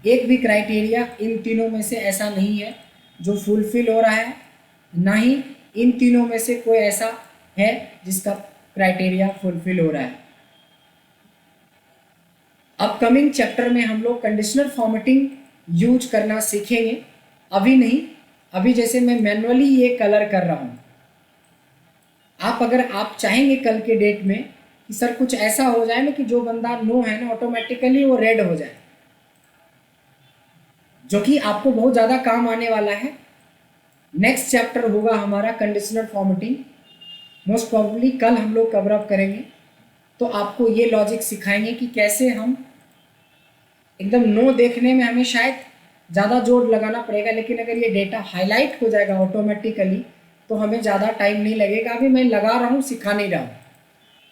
Speaker 1: एक भी क्राइटेरिया इन तीनों में से ऐसा नहीं है जो फुलफिल हो रहा है, ना ही इन तीनों में से कोई ऐसा है जिसका क्राइटेरिया फुलफिल हो रहा है। अपकमिंग चैप्टर में हम लोग कंडीशनल फॉर्मेटिंग यूज करना सीखेंगे, अभी नहीं। अभी जैसे मैं मैनुअली ये कलर कर रहा हूँ, अगर आप चाहेंगे कल के डेट में कि सर कुछ ऐसा हो जाए ना कि जो बंदा नो है ना ऑटोमेटिकली वो रेड हो जाए, जो कि आपको बहुत ज़्यादा काम आने वाला है। नेक्स्ट चैप्टर होगा हमारा कंडीशनल फॉर्मेटिंग, मोस्ट प्रॉब्ली कल हम लोग कवर अप करेंगे। तो आपको ये लॉजिक सिखाएंगे कि कैसे हम एकदम नो देखने में हमें शायद ज़्यादा जोर लगाना पड़ेगा, लेकिन अगर ये डेटा हाईलाइट हो जाएगा ऑटोमेटिकली तो हमें ज़्यादा टाइम नहीं लगेगा। अभी मैं लगा रहा हूँ, सिखा नहीं रहा हूँ।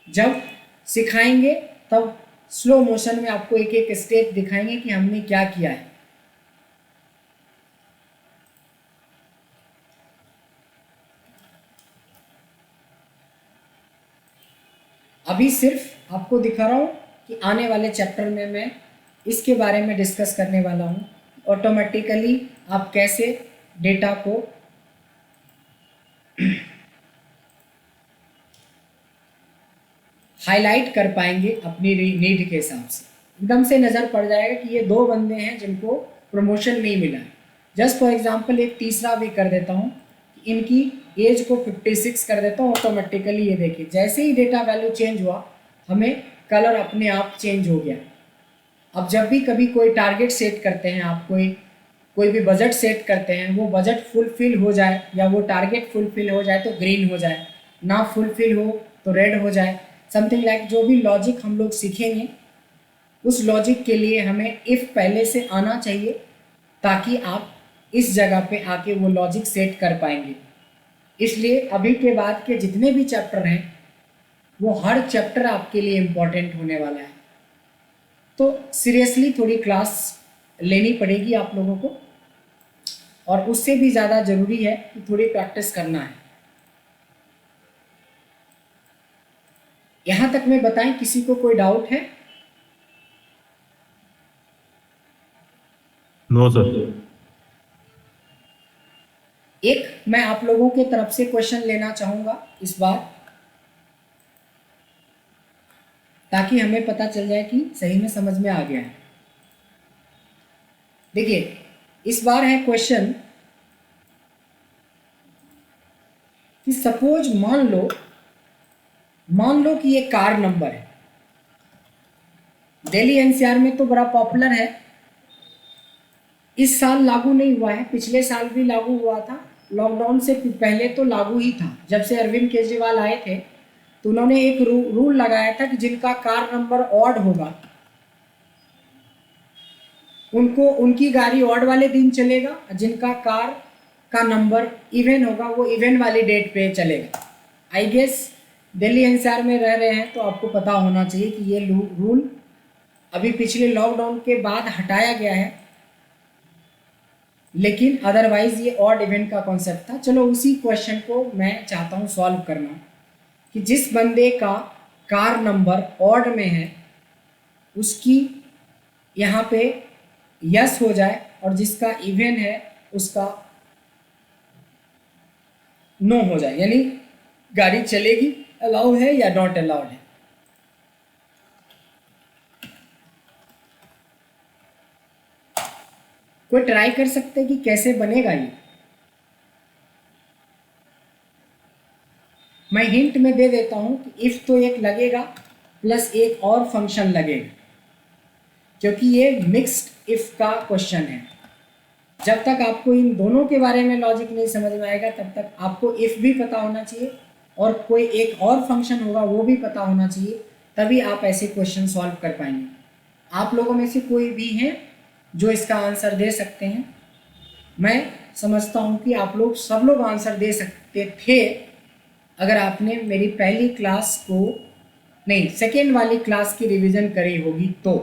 Speaker 1: जब सिखाएंगे तब स्लो मोशन में आपको एक एक स्टेप दिखाएंगे कि हमने क्या किया है। अभी सिर्फ आपको दिखा रहा हूँ कि आने वाले चैप्टर में मैं इसके बारे में डिस्कस करने वाला हूँ, ऑटोमेटिकली आप कैसे डेटा को हाईलाइट कर पाएंगे अपनी नीड के हिसाब से। एकदम से नज़र पड़ जाएगा कि ये दो बंदे हैं जिनको प्रमोशन नहीं मिला है। जस्ट फॉर एग्जांपल एक तीसरा भी कर देता हूँ, इनकी एज को 56 कर देता हूँ ऑटोमेटिकली। ये देखिए जैसे ही डेटा वैल्यू चेंज हुआ हमें कलर अपने आप चेंज हो गया। अब जब भी कभी कोई टारगेट सेट करते हैं, आप कोई भी बजट सेट करते हैं, वो बजट फुलफिल हो जाए या वो टारगेट फुलफिल हो जाए तो ग्रीन हो जाए, ना फुलफिल हो तो रेड हो जाए, समथिंग लाइक। जो भी लॉजिक हम लोग सीखेंगे उस लॉजिक के लिए हमें इफ़ पहले से आना चाहिए, ताकि आप इस जगह पे आके वो लॉजिक सेट कर पाएंगे। इसलिए अभी के बाद के जितने भी चैप्टर हैं वो हर चैप्टर आपके लिए इम्पोर्टेंट होने वाला है। तो सीरियसली थोड़ी क्लास लेनी पड़ेगी आप लोगों को, और उससे भी ज़्यादा ज़रूरी है कि थोड़ी प्रैक्टिस करना है। यहाँ तक में बताएं, किसी को कोई डाउट है?
Speaker 4: No sir.
Speaker 1: एक मैं आप लोगों के तरफ से क्वेश्चन लेना चाहूँगा इस बार, ताकि हमें पता चल जाए कि सही में समझ में आ गया है। देखिए इस बार है क्वेश्चन कि सपोज मान लो कि ये कार नंबर है। दिल्ली एनसीआर में तो बड़ा पॉपुलर है, इस साल लागू नहीं हुआ है, पिछले साल भी लागू हुआ था, लॉकडाउन से पहले तो लागू ही था। जब से अरविंद केजरीवाल आए थे तो उन्होंने एक रूल लगाया था कि जिनका कार नंबर ऑड होगा उनको उनकी गाड़ी ऑड वाले दिन चलेगा, जिनका कार का नंबर इवन होगा वो इवन वाली डेट पे चलेगा। आई गेस दिल्ली एनसीआर में रह रहे हैं तो आपको पता होना चाहिए कि ये रूल अभी पिछले लॉकडाउन के बाद हटाया गया है, लेकिन अदरवाइज ये ऑड इवेंट का कॉन्सेप्ट था। चलो उसी क्वेश्चन को मैं चाहता हूँ सॉल्व करना, कि जिस बंदे का कार नंबर ऑड में है उसकी यहाँ पे यस हो जाए और जिसका इवन है उसका नो हो जाए, यानी गाड़ी चलेगी, अलाउ है या नॉट अलाउड है। कोई ट्राई कर सकते हैं कि कैसे बनेगा ये? मैं हिंट में दे देता हूं कि इफ तो एक लगेगा प्लस एक और फंक्शन लगेगा, क्योंकि ये मिक्स्ड इफ का क्वेश्चन है। जब तक आपको इन दोनों के बारे में लॉजिक नहीं समझ में आएगा तब तक आपको इफ भी पता होना चाहिए और कोई एक और फंक्शन होगा वो भी पता होना चाहिए, तभी आप ऐसे क्वेश्चन सॉल्व कर पाएंगे। आप लोगों में से कोई भी हैं जो इसका आंसर दे सकते हैं? मैं समझता हूं कि आप लोग सब लोग आंसर दे सकते थे अगर आपने मेरी पहली क्लास को नहीं सेकेंड वाली क्लास की रिवीजन करी होगी तो।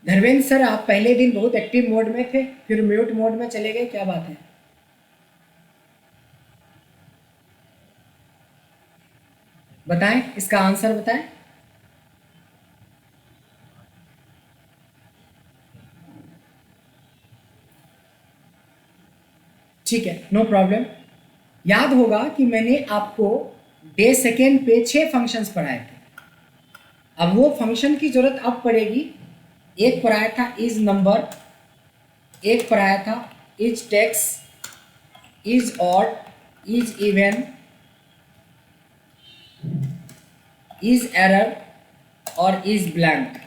Speaker 1: धर्मेंद्र सर, आप पहले दिन बहुत एक्टिव मोड में थे, फिर म्यूट मोड में चले गए, क्या बात है? बताएं, इसका आंसर बताएं। ठीक है, नो प्रॉब्लम। याद होगा कि मैंने आपको डे सेकेंड पे 6 फंक्शंस पढ़ाए थे। अब वो फंक्शन की जरूरत अब पड़ेगी। एक पढ़ाया था इज नंबर, एक पढ़ाया था is text, is odd, is even, is error और इज ब्लैंक,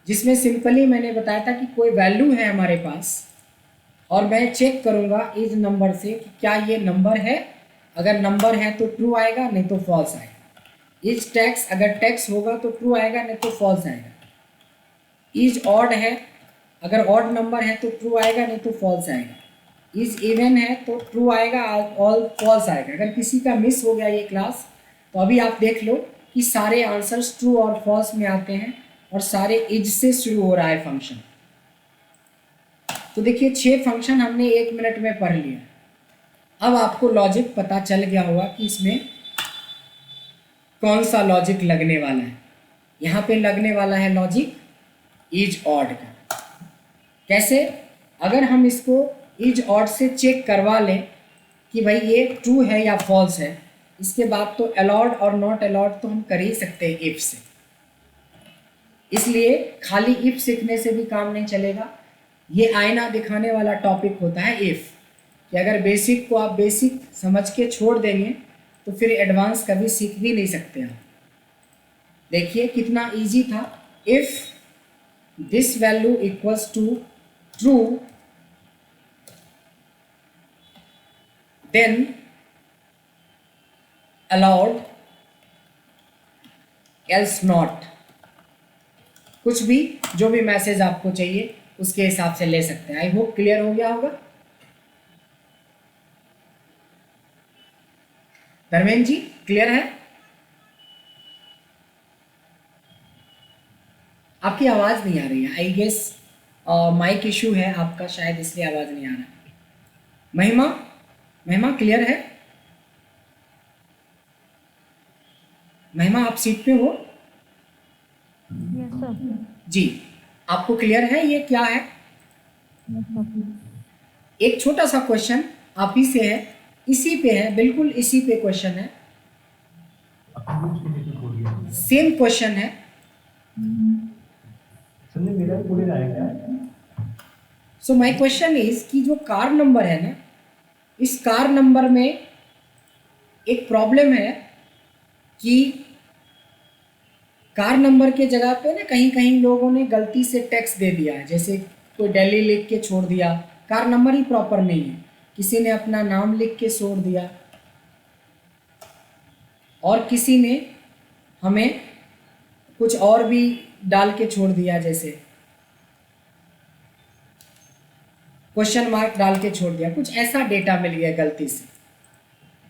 Speaker 1: जिसमें सिंपली मैंने बताया था कि कोई वैल्यू है हमारे पास और मैं चेक करूंगा इज नंबर से कि क्या ये नंबर है। अगर नंबर है तो ट्रू आएगा, नहीं तो फॉल्स आएगा। इज टैक्स, अगर टैक्स होगा तो ट्रू आएगा, नहीं तो फॉल्स आएगा। इज ऑड है, अगर ऑड नंबर है तो ट्रू आएगा, नहीं तो फॉल्स आएगा। इज इवन है तो ट्रू आएगा और फॉल्स आएगा। अगर किसी का मिस हो गया ये क्लास तो अभी आप देख लो कि सारे आंसर्स ट्रू और फॉल्स में आते हैं और सारे इज से शुरू हो रहा है फंक्शन। तो देखिए 6 फंक्शन हमने 1 मिनट में पढ़ लिया। अब आपको लॉजिक पता चल गया होगा कि इसमें कौन सा लॉजिक लगने वाला है। यहाँ पे लगने वाला है लॉजिक इज ऑड का। कैसे? अगर हम इसको इज ऑड से चेक करवा लें कि भाई ये ट्रू है या फॉल्स है, इसके बाद तो अलाउड और नॉट अलाउड तो हम कर ही सकते हैं इफ से। इसलिए खाली इफ सीखने से भी काम नहीं चलेगा। ये आईना दिखाने वाला टॉपिक होता है इफ, कि अगर बेसिक को आप बेसिक समझ के छोड़ देंगे तो फिर एडवांस कभी सीख भी नहीं सकते आप। देखिए कितना इजी था। If this value equals to true then allowed else not. कुछ भी, जो भी मैसेज आपको चाहिए उसके हिसाब से ले सकते हैं। आई होप क्लियर हो गया होगा। धर्मेंद्र जी क्लियर है? आपकी आवाज नहीं आ रही है। आई गेस माइक इशू है आपका, शायद इसलिए आवाज नहीं आ रहा है। महिमा क्लियर है? महिमा आप सीट पे हो?
Speaker 7: Yes sir.
Speaker 1: जी, आपको क्लियर है ये क्या है? एक छोटा सा क्वेश्चन आप ही से है, इसी पे है, बिल्कुल इसी पे क्वेश्चन है, सेम क्वेश्चन है। सो माय क्वेश्चन इज कि जो कार नंबर है ना, इस कार नंबर में एक प्रॉब्लम है कि कार नंबर के जगह पे ना कहीं कहीं लोगों ने गलती से टैक्स दे दिया है। जैसे कोई दिल्ली लिख के छोड़ दिया, कार नंबर ही प्रॉपर नहीं है, किसी ने अपना नाम लिख के छोड़ दिया और किसी ने हमें कुछ और भी डाल के छोड़ दिया, जैसे क्वेश्चन मार्क डाल के छोड़ दिया, कुछ ऐसा डेटा मिल गया गलती से,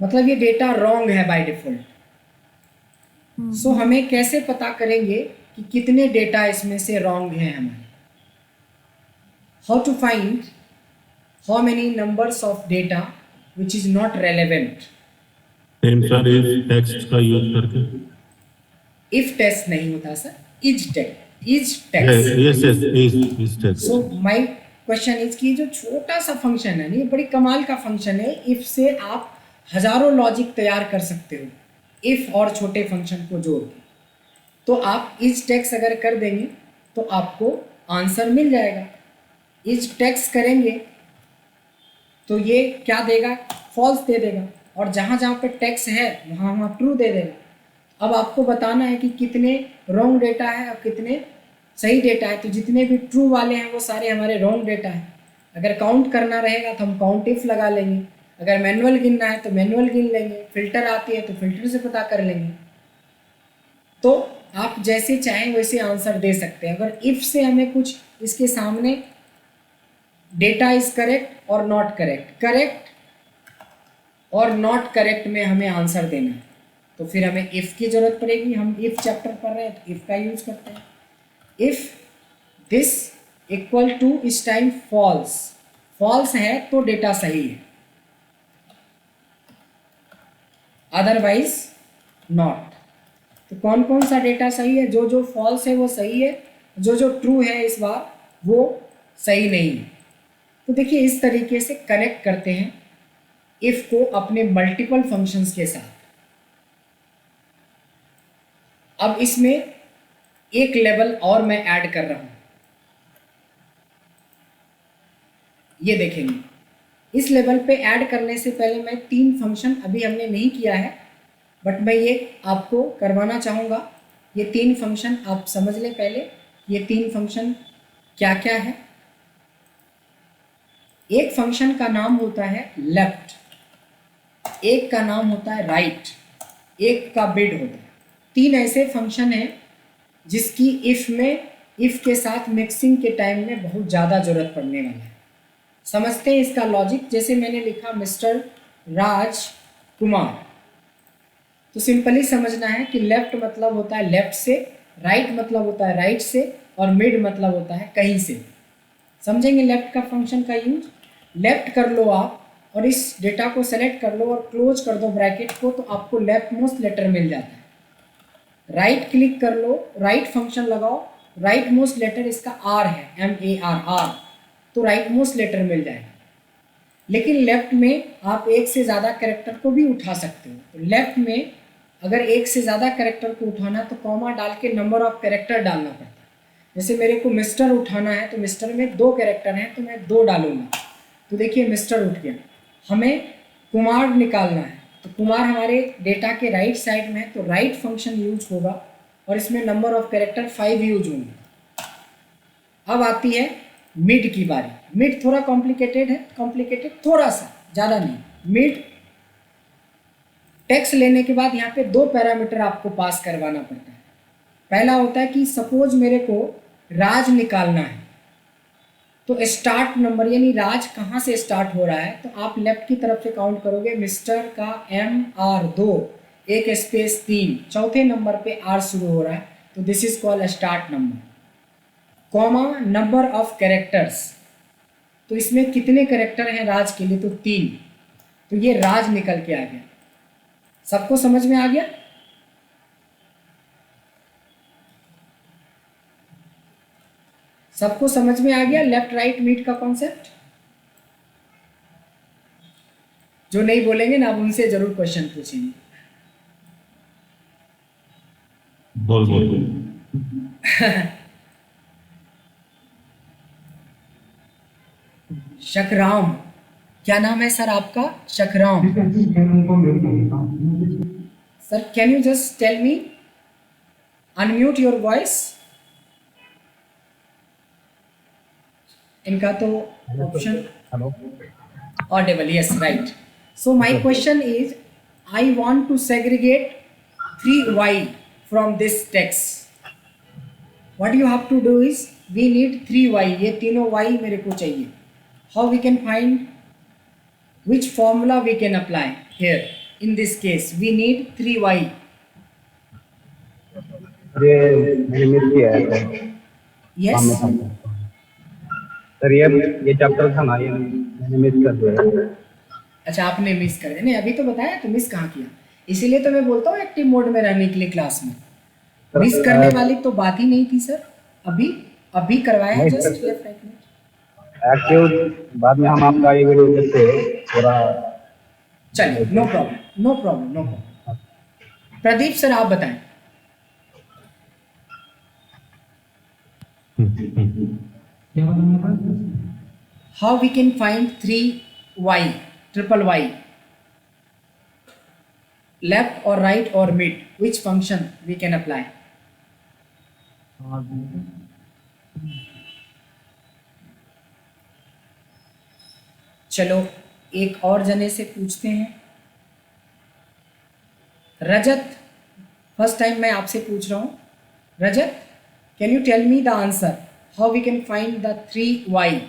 Speaker 1: मतलब ये डेटा रॉन्ग है बाय डिफॉल्ट। सो हमें कैसे पता करेंगे कि कितने डेटा इसमें से रॉन्ग हैं हमारे? How to find how many numbers of data which is not relevant?
Speaker 4: Same sir is text का यूज करके।
Speaker 1: इफ टेक्स्ट नहीं होता sir, is text.
Speaker 4: Yes is text.
Speaker 1: So my question is कि जो छोटा सा फंक्शन है ना, ये बड़ी कमाल का फंक्शन है। इफ से आप हजारों लॉजिक तैयार कर सकते हो, इफ और छोटे फंक्शन को जोड़ के। तो आप इज टेक्स्ट अगर कर देंगे तो आपको आंसर मिल जाएगा। इज टेक्स्ट करेंगे तो ये क्या देगा? फॉल्स दे देगा, और जहाँ जहाँ पे टेक्स्ट है वहाँ वहाँ ट्रू दे देगा। अब आपको बताना है कि कितने रॉन्ग डेटा है और कितने सही डेटा है। तो जितने भी ट्रू वाले हैं वो सारे हमारे रॉन्ग डेटा है। अगर काउंट करना रहेगा तो हम काउंट इफ लगा लेंगे, अगर मैनुअल गिनना है तो मैनुअल गिन लेंगे, फिल्टर आती है तो फिल्टर से पता कर लेंगे। तो आप जैसे चाहें वैसे आंसर दे सकते हैं। अगर इफ से हमें कुछ इसके सामने डेटा इज करेक्ट और नॉट करेक्ट, करेक्ट और नॉट करेक्ट में हमें आंसर देना है, तो फिर हमें इफ की जरूरत पड़ेगी। हम इफ चैप्टर पढ़ रहे हैं तो इफ का यूज करते हैं। इफ दिस इक्वल टू इस टाइम फॉल्स, फॉल्स है तो डेटा सही है, अदरवाइज नॉट। तो कौन कौन सा डेटा सही है? जो जो फॉल्स है वो सही है, जो जो ट्रू है इस बार वो सही नहीं है। तो देखिए इस तरीके से कनेक्ट करते हैं इफ को अपने मल्टीपल फंक्शंस के साथ। अब इसमें एक लेवल और मैं ऐड कर रहा हूं, ये देखेंगे। इस लेवल पे ऐड करने से पहले मैं 3 फंक्शन अभी हमने नहीं किया है, बट मैं ये आपको करवाना चाहूँगा। ये 3 फंक्शन आप समझ लें पहले, ये 3 फंक्शन क्या क्या है। एक फंक्शन का नाम होता है लेफ्ट, एक का नाम होता है राइट, एक का बिड होता है। 3 ऐसे फंक्शन हैं जिसकी इफ के साथ मिक्सिंग के टाइम में बहुत ज़्यादा ज़रूरत पड़ने वाला है। समझते हैं इसका लॉजिक। जैसे मैंने लिखा मिस्टर राज कुमार, तो सिंपली समझना है कि लेफ्ट मतलब होता है लेफ्ट से, राइट मतलब होता है राइट से, और मिड मतलब होता है कहीं से। समझेंगे लेफ्ट का फंक्शन का यूज। लेफ्ट कर लो आप और इस डेटा को सेलेक्ट कर लो और क्लोज कर दो ब्रैकेट को, तो आपको लेफ्ट मोस्ट लेटर मिल जाता है। राइट क्लिक कर लो, राइट फंक्शन लगाओ, राइट मोस्ट लेटर इसका आर है, MARR, तो राइट मोस्ट लेटर मिल जाएगा। लेकिन लेफ्ट में आप एक से ज़्यादा कैरेक्टर को भी उठा सकते हो। तो लेफ्ट में अगर एक से ज़्यादा कैरेक्टर को उठाना तो कॉमा डाल के नंबर ऑफ कैरेक्टर डालना पड़ता है। जैसे मेरे को मिस्टर उठाना है तो मिस्टर में 2 कैरेक्टर हैं तो मैं 2 डालूंगा, तो देखिए मिस्टर उठ गया। हमें कुमार निकालना है तो कुमार हमारे डेटा के राइट साइड में है, तो राइट फंक्शन यूज होगा और इसमें नंबर ऑफ कैरेक्टर 5 यूज होंगे। अब आती है मिड की बारी। मिड थोड़ा कॉम्प्लिकेटेड है, कॉम्प्लिकेटेड थोड़ा सा, ज़्यादा नहीं। मिड टेक्स्ट लेने के बाद यहाँ पे 2 पैरामीटर आपको पास करवाना पड़ता है। पहला होता है कि सपोज मेरे को राज निकालना है, तो स्टार्ट नंबर यानी राज कहाँ से स्टार्ट हो रहा है, तो आप लेफ्ट की तरफ से काउंट करोगे। मिस्टर का MR 2, एक स्पेस 3, चौथे नंबर पे R शुरू हो रहा है, तो this is called start number. Comma number of characters, तो इसमें कितने कैरेक्टर हैं राज के लिए, तो 3, तो ये राज निकल के आ गया। सबको समझ में आ गया? सबको समझ में आ गया लेफ्ट राइट मिड का कॉन्सेप्ट? जो नहीं बोलेंगे ना, आप उनसे जरूर क्वेश्चन पूछेंगे।
Speaker 4: बोल बोल।
Speaker 1: शकराम, क्या नाम है सर आपका? Shakram sir, can you just tell me, unmute your voice. इनका तो option audible, yes right. So my question is, I want to segregate 3y from this text. What you have to do is, we need 3y, ये तीनों y मेरे को चाहिए। How we can find, which formula we can apply here? In this case we need 3y.
Speaker 3: ये मैंने miss किया है
Speaker 1: Yes,
Speaker 3: sir. ये चैप्टर था ना, ये मैंने मिस कर दिया।
Speaker 1: अच्छा आपने मिस कर दिया। नहीं अभी तो बताया, तो मिस कहाँ किया? इसीलिए तो मैं बोलता हूँ एक्टिव मोड में रहने के लिए क्लास में। मिस करने वाली तो बात ही नहीं थी सर, अभी अभी करवाया है जस्ट लेफ्ट राइट में।
Speaker 3: एक्टिव बाद में हम आपका ये वीडियो देखते हैं थोड़ा।
Speaker 1: चलिए, no problem no problem no problem. Pradeep sir आप बताएं। How we can find 3y, triple y, left और राइट और mid, which function we can apply? चलो एक और जने से पूछते हैं। रजत, फर्स्ट टाइम मैं आपसे पूछ रहा हूँ। Rajat, can you tell me the answer, how we can find the 3y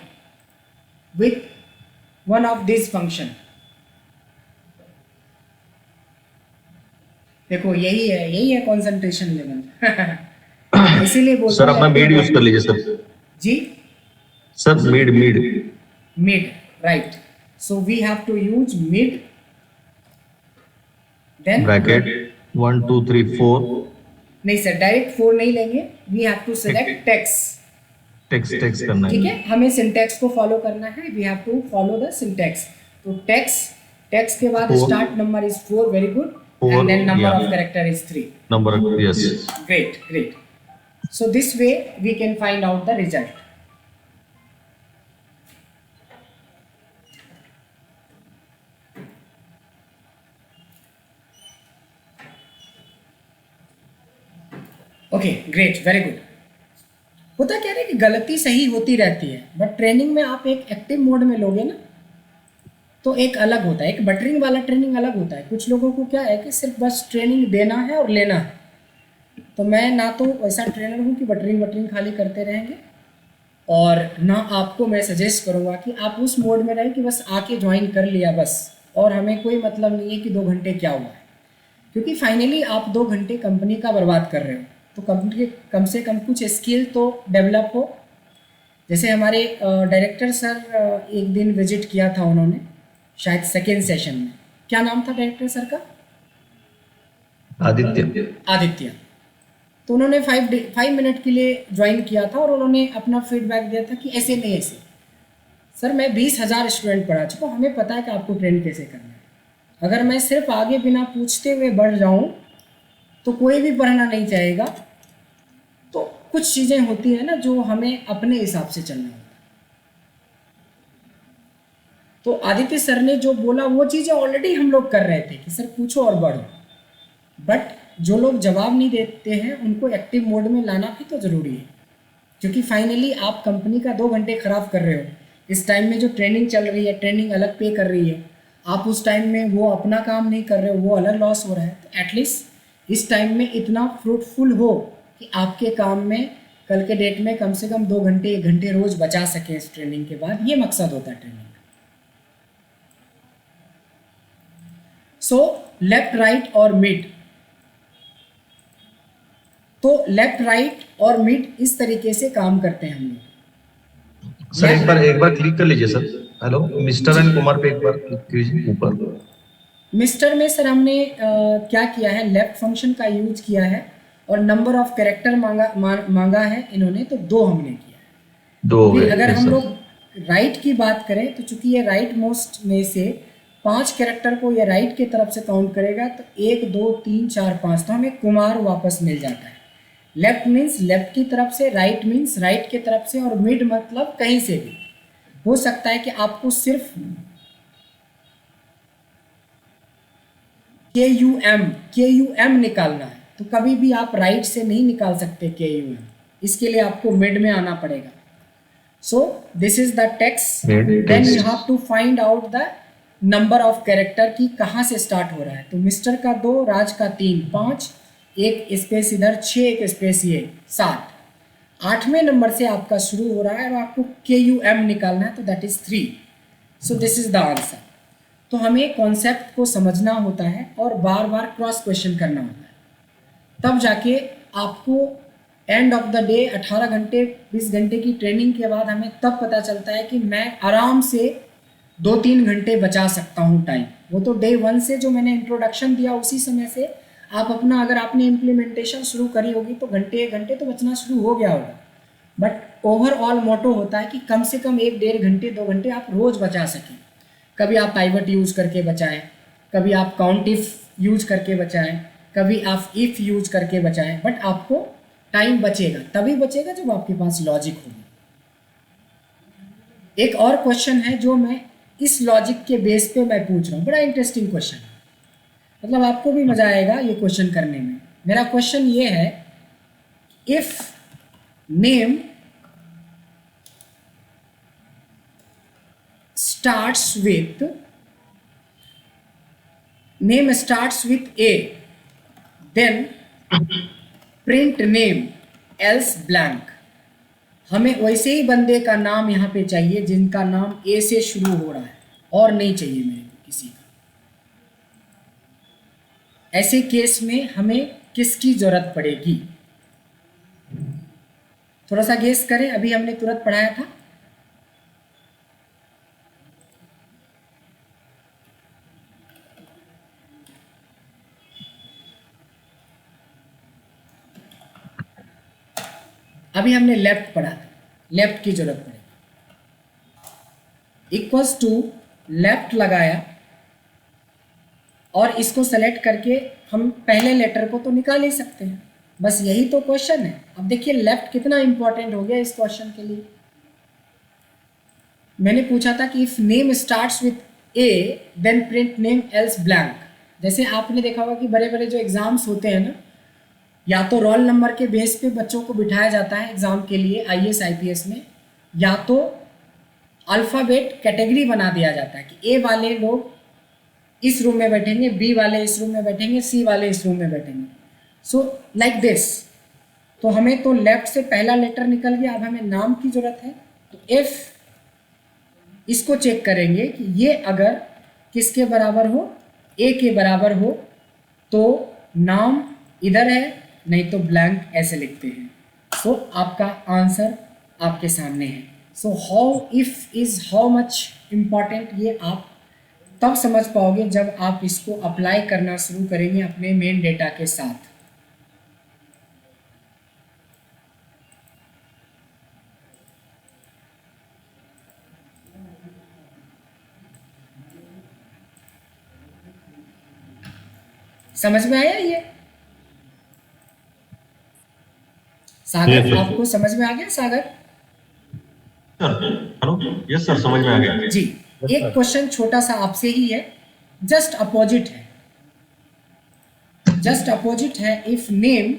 Speaker 1: with one of this function? देखो यही है कंसंट्रेशन लेवल। इसीलिए बोलते
Speaker 5: सर अपना बेड यूज कर लीजिए sir.
Speaker 1: Ji
Speaker 5: Sir, mid.
Speaker 1: mid, right? So we have to use mid, then
Speaker 5: Bracket 1, 2, 3, 4.
Speaker 1: नहीं sir, direct 4 नहीं लेंगे, we have to select text.
Speaker 5: Text करना
Speaker 1: ठीक
Speaker 5: है.
Speaker 1: है, हमें सिंटैक्स को फॉलो करना है, we have to follow the syntax. तो टेक्स्ट के बाद
Speaker 5: 4.
Speaker 1: Start number is 4, very good,
Speaker 5: 4,
Speaker 1: and then number
Speaker 5: yeah.
Speaker 1: Of character is 3।
Speaker 5: Number, yes.
Speaker 1: Great. So this way we can find out the result. Okay great, very good. होता क्या है कि गलती सही होती रहती है, बट ट्रेनिंग में आप एक एक्टिव मोड में लोगे ना तो एक अलग होता है, एक बटरिंग वाला ट्रेनिंग अलग होता है। कुछ लोगों को क्या है कि सिर्फ बस ट्रेनिंग देना है और लेना है, तो मैं ना तो ऐसा ट्रेनर हूँ कि बटरिंग खाली करते रहेंगे, और ना आपको मैं सजेस्ट करूँगा कि आप उस मोड में रहें कि बस आके ज्वाइन कर लिया बस, और हमें कोई मतलब नहीं है कि 2 घंटे क्या हुआ है, क्योंकि फाइनली आप 2 घंटे कंपनी का बर्बाद कर रहे हो। तो कंपनी के कम से कम कुछ स्किल तो डेवलप हो। जैसे हमारे डायरेक्टर सर एक दिन विजिट किया था उन्होंने, शायद सेकेंड सेशन में, क्या नाम था डायरेक्टर सर का? आदित्य। तो उन्होंने 5 मिनट के लिए ज्वाइन किया था और उन्होंने अपना फीडबैक दिया था कि ऐसे नहीं ऐसे। सर मैं 20,000 स्टूडेंट पढ़ा चुका, हमें पता है कि आपको ट्रेन कैसे करना है। अगर मैं सिर्फ आगे बिना पूछते हुए बढ़ जाऊं तो कोई भी पढ़ना नहीं चाहेगा। तो कुछ चीज़ें होती हैं ना जो हमें अपने हिसाब से चलना होता है। तो आदित्य सर ने जो बोला वो चीज़ें ऑलरेडी हम लोग कर रहे थे कि सर पूछो और बढ़ो, बट जो लोग जवाब नहीं देते हैं उनको एक्टिव मोड में लाना भी तो ज़रूरी है, क्योंकि फाइनली आप कंपनी का 2 घंटे ख़राब कर रहे हो। इस टाइम में जो ट्रेनिंग चल रही है, ट्रेनिंग अलग पे कर रही है, आप उस टाइम में वो अपना काम नहीं कर रहे हो, वो अलग लॉस हो रहा है। तो एटलीस्ट इस टाइम में इतना फ्रूटफुल हो कि आपके काम में कल के डेट में कम से कम 2 घंटे 1 घंटे रोज़ बचा सकें इस ट्रेनिंग के बाद। ये मकसद होता है ट्रेनिंग का। सो लेफ्ट राइट और मिड, तो लेफ्ट राइट और मिड इस तरीके से काम करते हैं हम लोग।
Speaker 5: सर एक बार क्लिक कर लीजिए sir. Hello, mister and Kumar पे एक बार क्लिक कीजिए ऊपर।
Speaker 1: मिस्टर में सर हमने क्या किया है, लेफ्ट फंक्शन का यूज किया है और नंबर ऑफ कैरेक्टर मांगा है इन्होंने, तो 2 हमने किया है।
Speaker 5: 2 हो गए।
Speaker 1: अगर
Speaker 5: yes,
Speaker 1: हम
Speaker 5: sir.
Speaker 1: लोग राइट की बात करें तो चूंकि ये राइट मोस्ट में से 5 कैरेक्टर को ये राइट की तरफ से काउंट करेगा, तो 1 2 3 4 5, तो हमें कुमार वापस मिल जाता है। लेफ्ट मीन्स लेफ्ट की तरफ से, राइट मीन्स राइट की तरफ से, और मिड मतलब कहीं से भी हो सकता है कि आपको सिर्फ KUM निकालना है, तो कभी भी आप राइट से नहीं निकाल सकते KUM, इसके लिए आपको मिड में आना पड़ेगा। So this is the text, then you have to find out the number of character की कहाँ से स्टार्ट हो रहा है। तो मिस्टर का 2, राज का 3, 5, एक स्पेस इधर, 6 एक स्पेस ये 7, 8वें नंबर से आपका शुरू हो रहा है और आपको KUM निकालना है, तो that is 3। So this is the answer. तो हमें कॉन्सेप्ट को समझना होता है और बार बार क्रॉस क्वेश्चन करना होता है, तब जाके आपको एंड ऑफ द डे 18 घंटे 20 घंटे की ट्रेनिंग के बाद हमें तब पता चलता है कि मैं आराम से 2-3 घंटे बचा सकता हूँ टाइम। वो तो डे 1 से जो मैंने इंट्रोडक्शन दिया उसी समय से आप अपना, अगर आपने इम्प्लीमेंटेशन शुरू करी होगी तो घंटे 1 घंटे तो बचना शुरू हो गया होगा। बट ओवरऑल मोटो होता है कि कम से कम 1-1.5 घंटे 2 घंटे आप रोज़ बचा सकें। कभी आप पाइवट यूज करके बचाएं, कभी आप काउंट इफ यूज करके बचाएं, कभी आप इफ यूज करके बचाएं, बट आपको टाइम बचेगा, तभी बचेगा जब आपके पास लॉजिक होगी। एक और क्वेश्चन है जो मैं इस लॉजिक के बेस पे मैं पूछ रहा हूँ, बड़ा इंटरेस्टिंग क्वेश्चन है, मतलब आपको भी मजा आएगा ये क्वेश्चन करने में। मेरा क्वेश्चन ये है, if name starts with A, then print name else blank। हमें वैसे ही बंदे का नाम यहाँ पे चाहिए जिनका नाम A से शुरू हो रहा है, और नहीं चाहिए मेरे को किसी का। ऐसे केस में हमें किसकी जरूरत पड़ेगी? थोड़ा सा गेस करें, अभी हमने तुरंत पढ़ाया था। अभी हमने लेफ्ट पढ़ा, लेफ्ट की जरूरत पड़ेगी। इक्वल्स टू लेफ्ट लगाया और इसको सेलेक्ट करके हम पहले लेटर को तो निकाल ही सकते हैं, बस यही तो क्वेश्चन है। अब देखिए लेफ्ट कितना इंपॉर्टेंट हो गया इस क्वेश्चन के लिए। मैंने पूछा था कि if name starts with A then print name else blank. जैसे आपने देखा होगा कि बड़े बड़े जो एग्जाम्स होते हैं ना, या तो रोल नंबर के बेस पे बच्चों को बिठाया जाता है एग्जाम के लिए आईएएस आईपीएस में, या तो अल्फ़ाबेट कैटेगरी बना दिया जाता है कि ए वाले लोग इस रूम में बैठेंगे, बी वाले इस रूम में बैठेंगे, सी वाले इस रूम में बैठेंगे। So like this. तो हमें तो लेफ्ट से पहला लेटर निकल गया, अब हमें नाम की जरूरत है। तो इफ इसको चेक करेंगे कि ये अगर किसके बराबर हो, ए के बराबर हो, तो नाम इधर है, नहीं तो ब्लैंक ऐसे लिखते हैं। सो आपका आंसर आपके सामने है। So how if is how much important, ये आप तब समझ पाओगे जब आप इसको अप्लाई करना शुरू करेंगे अपने मेन डेटा के साथ। समझ में आया ये? सागर,
Speaker 4: Yes, sir.
Speaker 1: आपको समझ में आ गया सागर?
Speaker 5: सर हेलो, यस सर, समझ में आ गया।
Speaker 1: जी। एक क्वेश्चन छोटा सा आपसे ही है, जस्ट अपोजिट है, जस्ट अपोजिट है। If name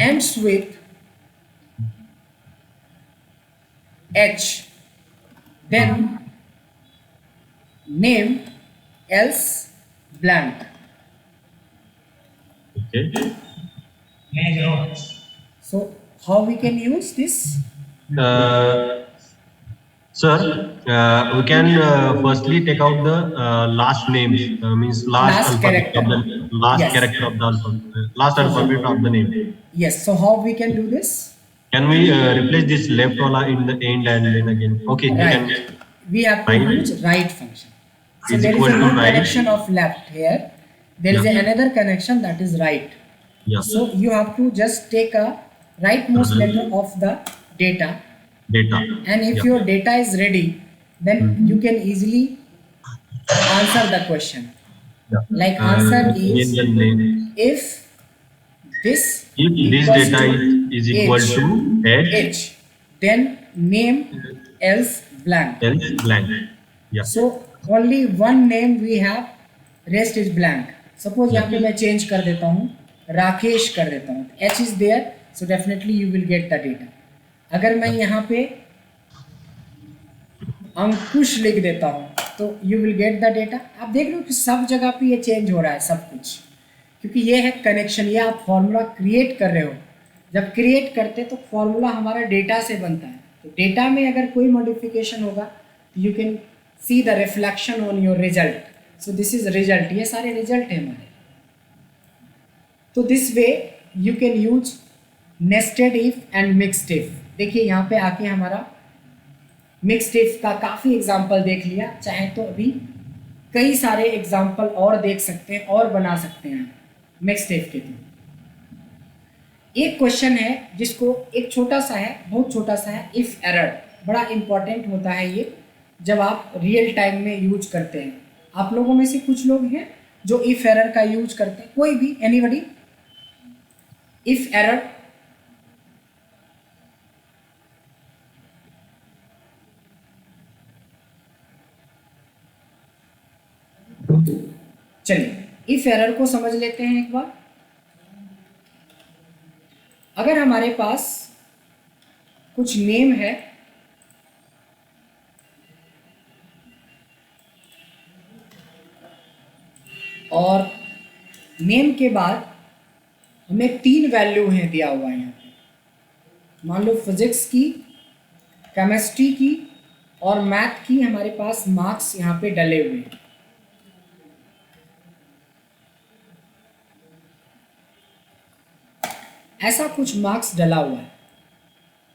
Speaker 1: ends with H then name else blank.
Speaker 5: Okay
Speaker 1: So how we can use this?
Speaker 5: Sir, we can firstly take out the last names, means last
Speaker 1: Last
Speaker 5: alphabet
Speaker 1: character.
Speaker 5: of the last
Speaker 1: Yes.
Speaker 5: character of the alphabet, last alphabet of the name.
Speaker 1: Yes. So how we can do this?
Speaker 5: Can we replace this left wala in the end and then again? Okay, you
Speaker 1: Right.
Speaker 5: can.
Speaker 1: We have to
Speaker 5: Right.
Speaker 1: use right function. So
Speaker 5: Is
Speaker 1: there is
Speaker 5: equal
Speaker 1: a
Speaker 5: to
Speaker 1: no
Speaker 5: right.
Speaker 1: connection of left here. There is
Speaker 5: Yeah.
Speaker 1: another connection that is right.
Speaker 5: Yeah.
Speaker 1: So you have to just take a rightmost letter of the data,
Speaker 5: Data.
Speaker 1: and if
Speaker 5: Yeah.
Speaker 1: your data is ready, then you can easily answer the question.
Speaker 5: Yeah.
Speaker 1: Like answer is
Speaker 5: in the name.
Speaker 1: if this
Speaker 5: If this
Speaker 1: equals
Speaker 5: data
Speaker 1: to
Speaker 5: is equal
Speaker 1: H,
Speaker 5: to
Speaker 1: H, then name else blank.
Speaker 5: else blank. Yeah.
Speaker 1: So only one name we have, rest is blank. Suppose यहाँ पे मैं change कर देता हूँ, राकेश कर देता हूँ, H is there, so definitely you will get the data. अगर मैं यहाँ पे अंकुश लिख देता हूँ तो you will get the data. आप देख रहे हो कि सब जगह पे ये चेंज हो रहा है सब कुछ, क्योंकि ये है कनेक्शन। ये आप फॉर्मूला क्रिएट कर रहे हो, जब क्रिएट करते तो फॉर्मूला हमारा डेटा से बनता है, तो डेटा में अगर कोई मॉडिफिकेशन होगा you can see the reflection on your result. So this is result, ये सारे रिजल्ट है हमारे। तो this way you can use nested if and mixed if. देखिए यहाँ पे आके हमारा मिक्स्ड इफ का काफ़ी एग्जाम्पल देख लिया, चाहे तो अभी कई सारे एग्जाम्पल और देख सकते हैं और बना सकते हैं मिक्स्ड इफ के थ्रू। एक क्वेश्चन है जिसको एक छोटा सा है, बहुत छोटा सा है, इफ एरर। बड़ा इंपॉर्टेंट होता है ये जब आप रियल टाइम में यूज करते हैं। आप लोगों में से कुछ लोग हैं जो इफ एरर का यूज करते हैं, कोई भी, एनीबडी? इफ एरर, चलिए इफ एरर को समझ लेते हैं एक बार। अगर हमारे पास कुछ नेम है और नेम के बाद हमें 3 वैल्यू हैं दिया हुआ है यहाँ पे, मान लो फिजिक्स की, केमिस्ट्री की और मैथ की, हमारे पास मार्क्स यहाँ पे डले हुए हैं। ऐसा कुछ मार्क्स डला हुआ है।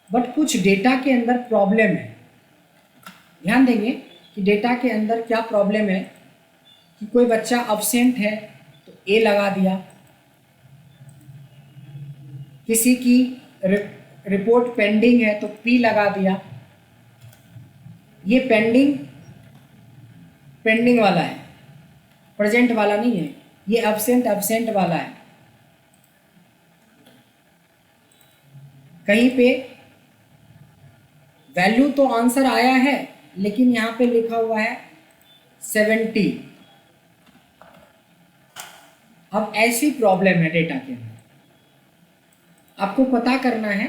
Speaker 1: बट कुछ डेटा के अंदर प्रॉब्लम है। ध्यान देंगे कि डेटा के अंदर क्या प्रॉब्लम है कि कोई बच्चा अब्सेंट है तो ए लगा दिया, किसी की रिपोर्ट पेंडिंग है तो पी लगा दिया। ये पेंडिंग वाला है, प्रेजेंट वाला नहीं है। ये अब्सेंट वाला है। कहीं पे वैल्यू तो आंसर आया है लेकिन यहाँ पे लिखा हुआ है 70। अब ऐसी प्रॉब्लम है डेटा के अंदर। आपको पता करना है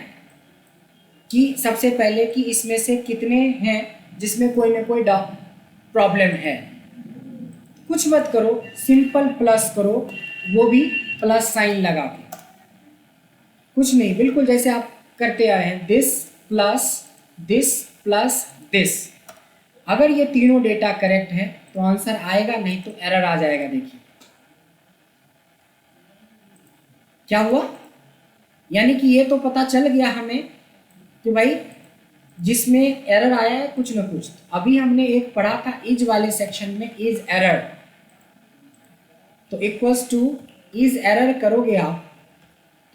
Speaker 1: कि सबसे पहले कि इसमें से कितने हैं जिसमें कोई ना कोई प्रॉब्लम है। कुछ मत करो, सिंपल प्लस करो, वो भी प्लस साइन लगा के। कुछ नहीं, बिल्कुल जैसे आप करते आए हैं, दिस प्लस दिस। अगर ये तीनों डेटा करेक्ट है तो आंसर आएगा, नहीं तो एरर आ जाएगा। देखिए क्या हुआ, यानी कि ये तो पता चल गया हमें कि भाई जिसमें एरर आया है कुछ ना कुछ। अभी हमने एक पढ़ा था इज वाले सेक्शन में, इज एरर। तो इक्वल्स टू इज एरर करोगे आप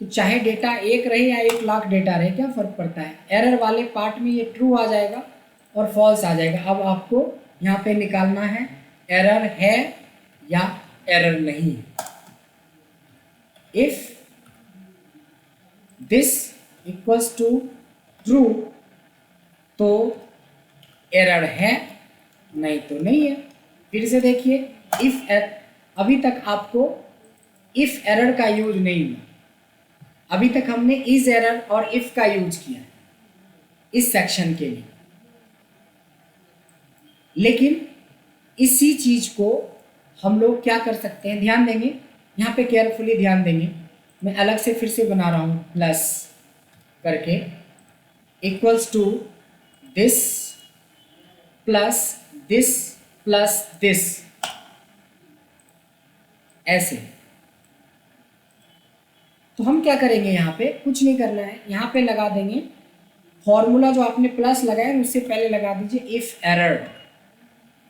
Speaker 1: तो चाहे डेटा 1 रहे या 1 लाख डेटा रहे, क्या फर्क पड़ता है। एरर वाले पार्ट में ये ट्रू आ जाएगा और फॉल्स आ जाएगा। अब आपको यहाँ पे निकालना है एरर है या एरर नहीं। If this equals to true तो एरर है, नहीं तो नहीं है। फिर से देखिए, इफ अभी तक आपको इफ एरर का यूज नहीं हुआ। अभी तक हमने इज एरर और इफ का यूज किया इस सेक्शन के लिए, लेकिन इसी चीज को हम लोग क्या कर सकते हैं, ध्यान देंगे यहाँ पे, केयरफुली ध्यान देंगे। मैं अलग से फिर से बना रहा हूं प्लस करके, equals to this plus this, ऐसे। तो हम क्या करेंगे, यहाँ पे कुछ नहीं करना है, यहाँ पे लगा देंगे फॉर्मूला जो आपने प्लस लगाया उससे पहले लगा दीजिए इफ एरर।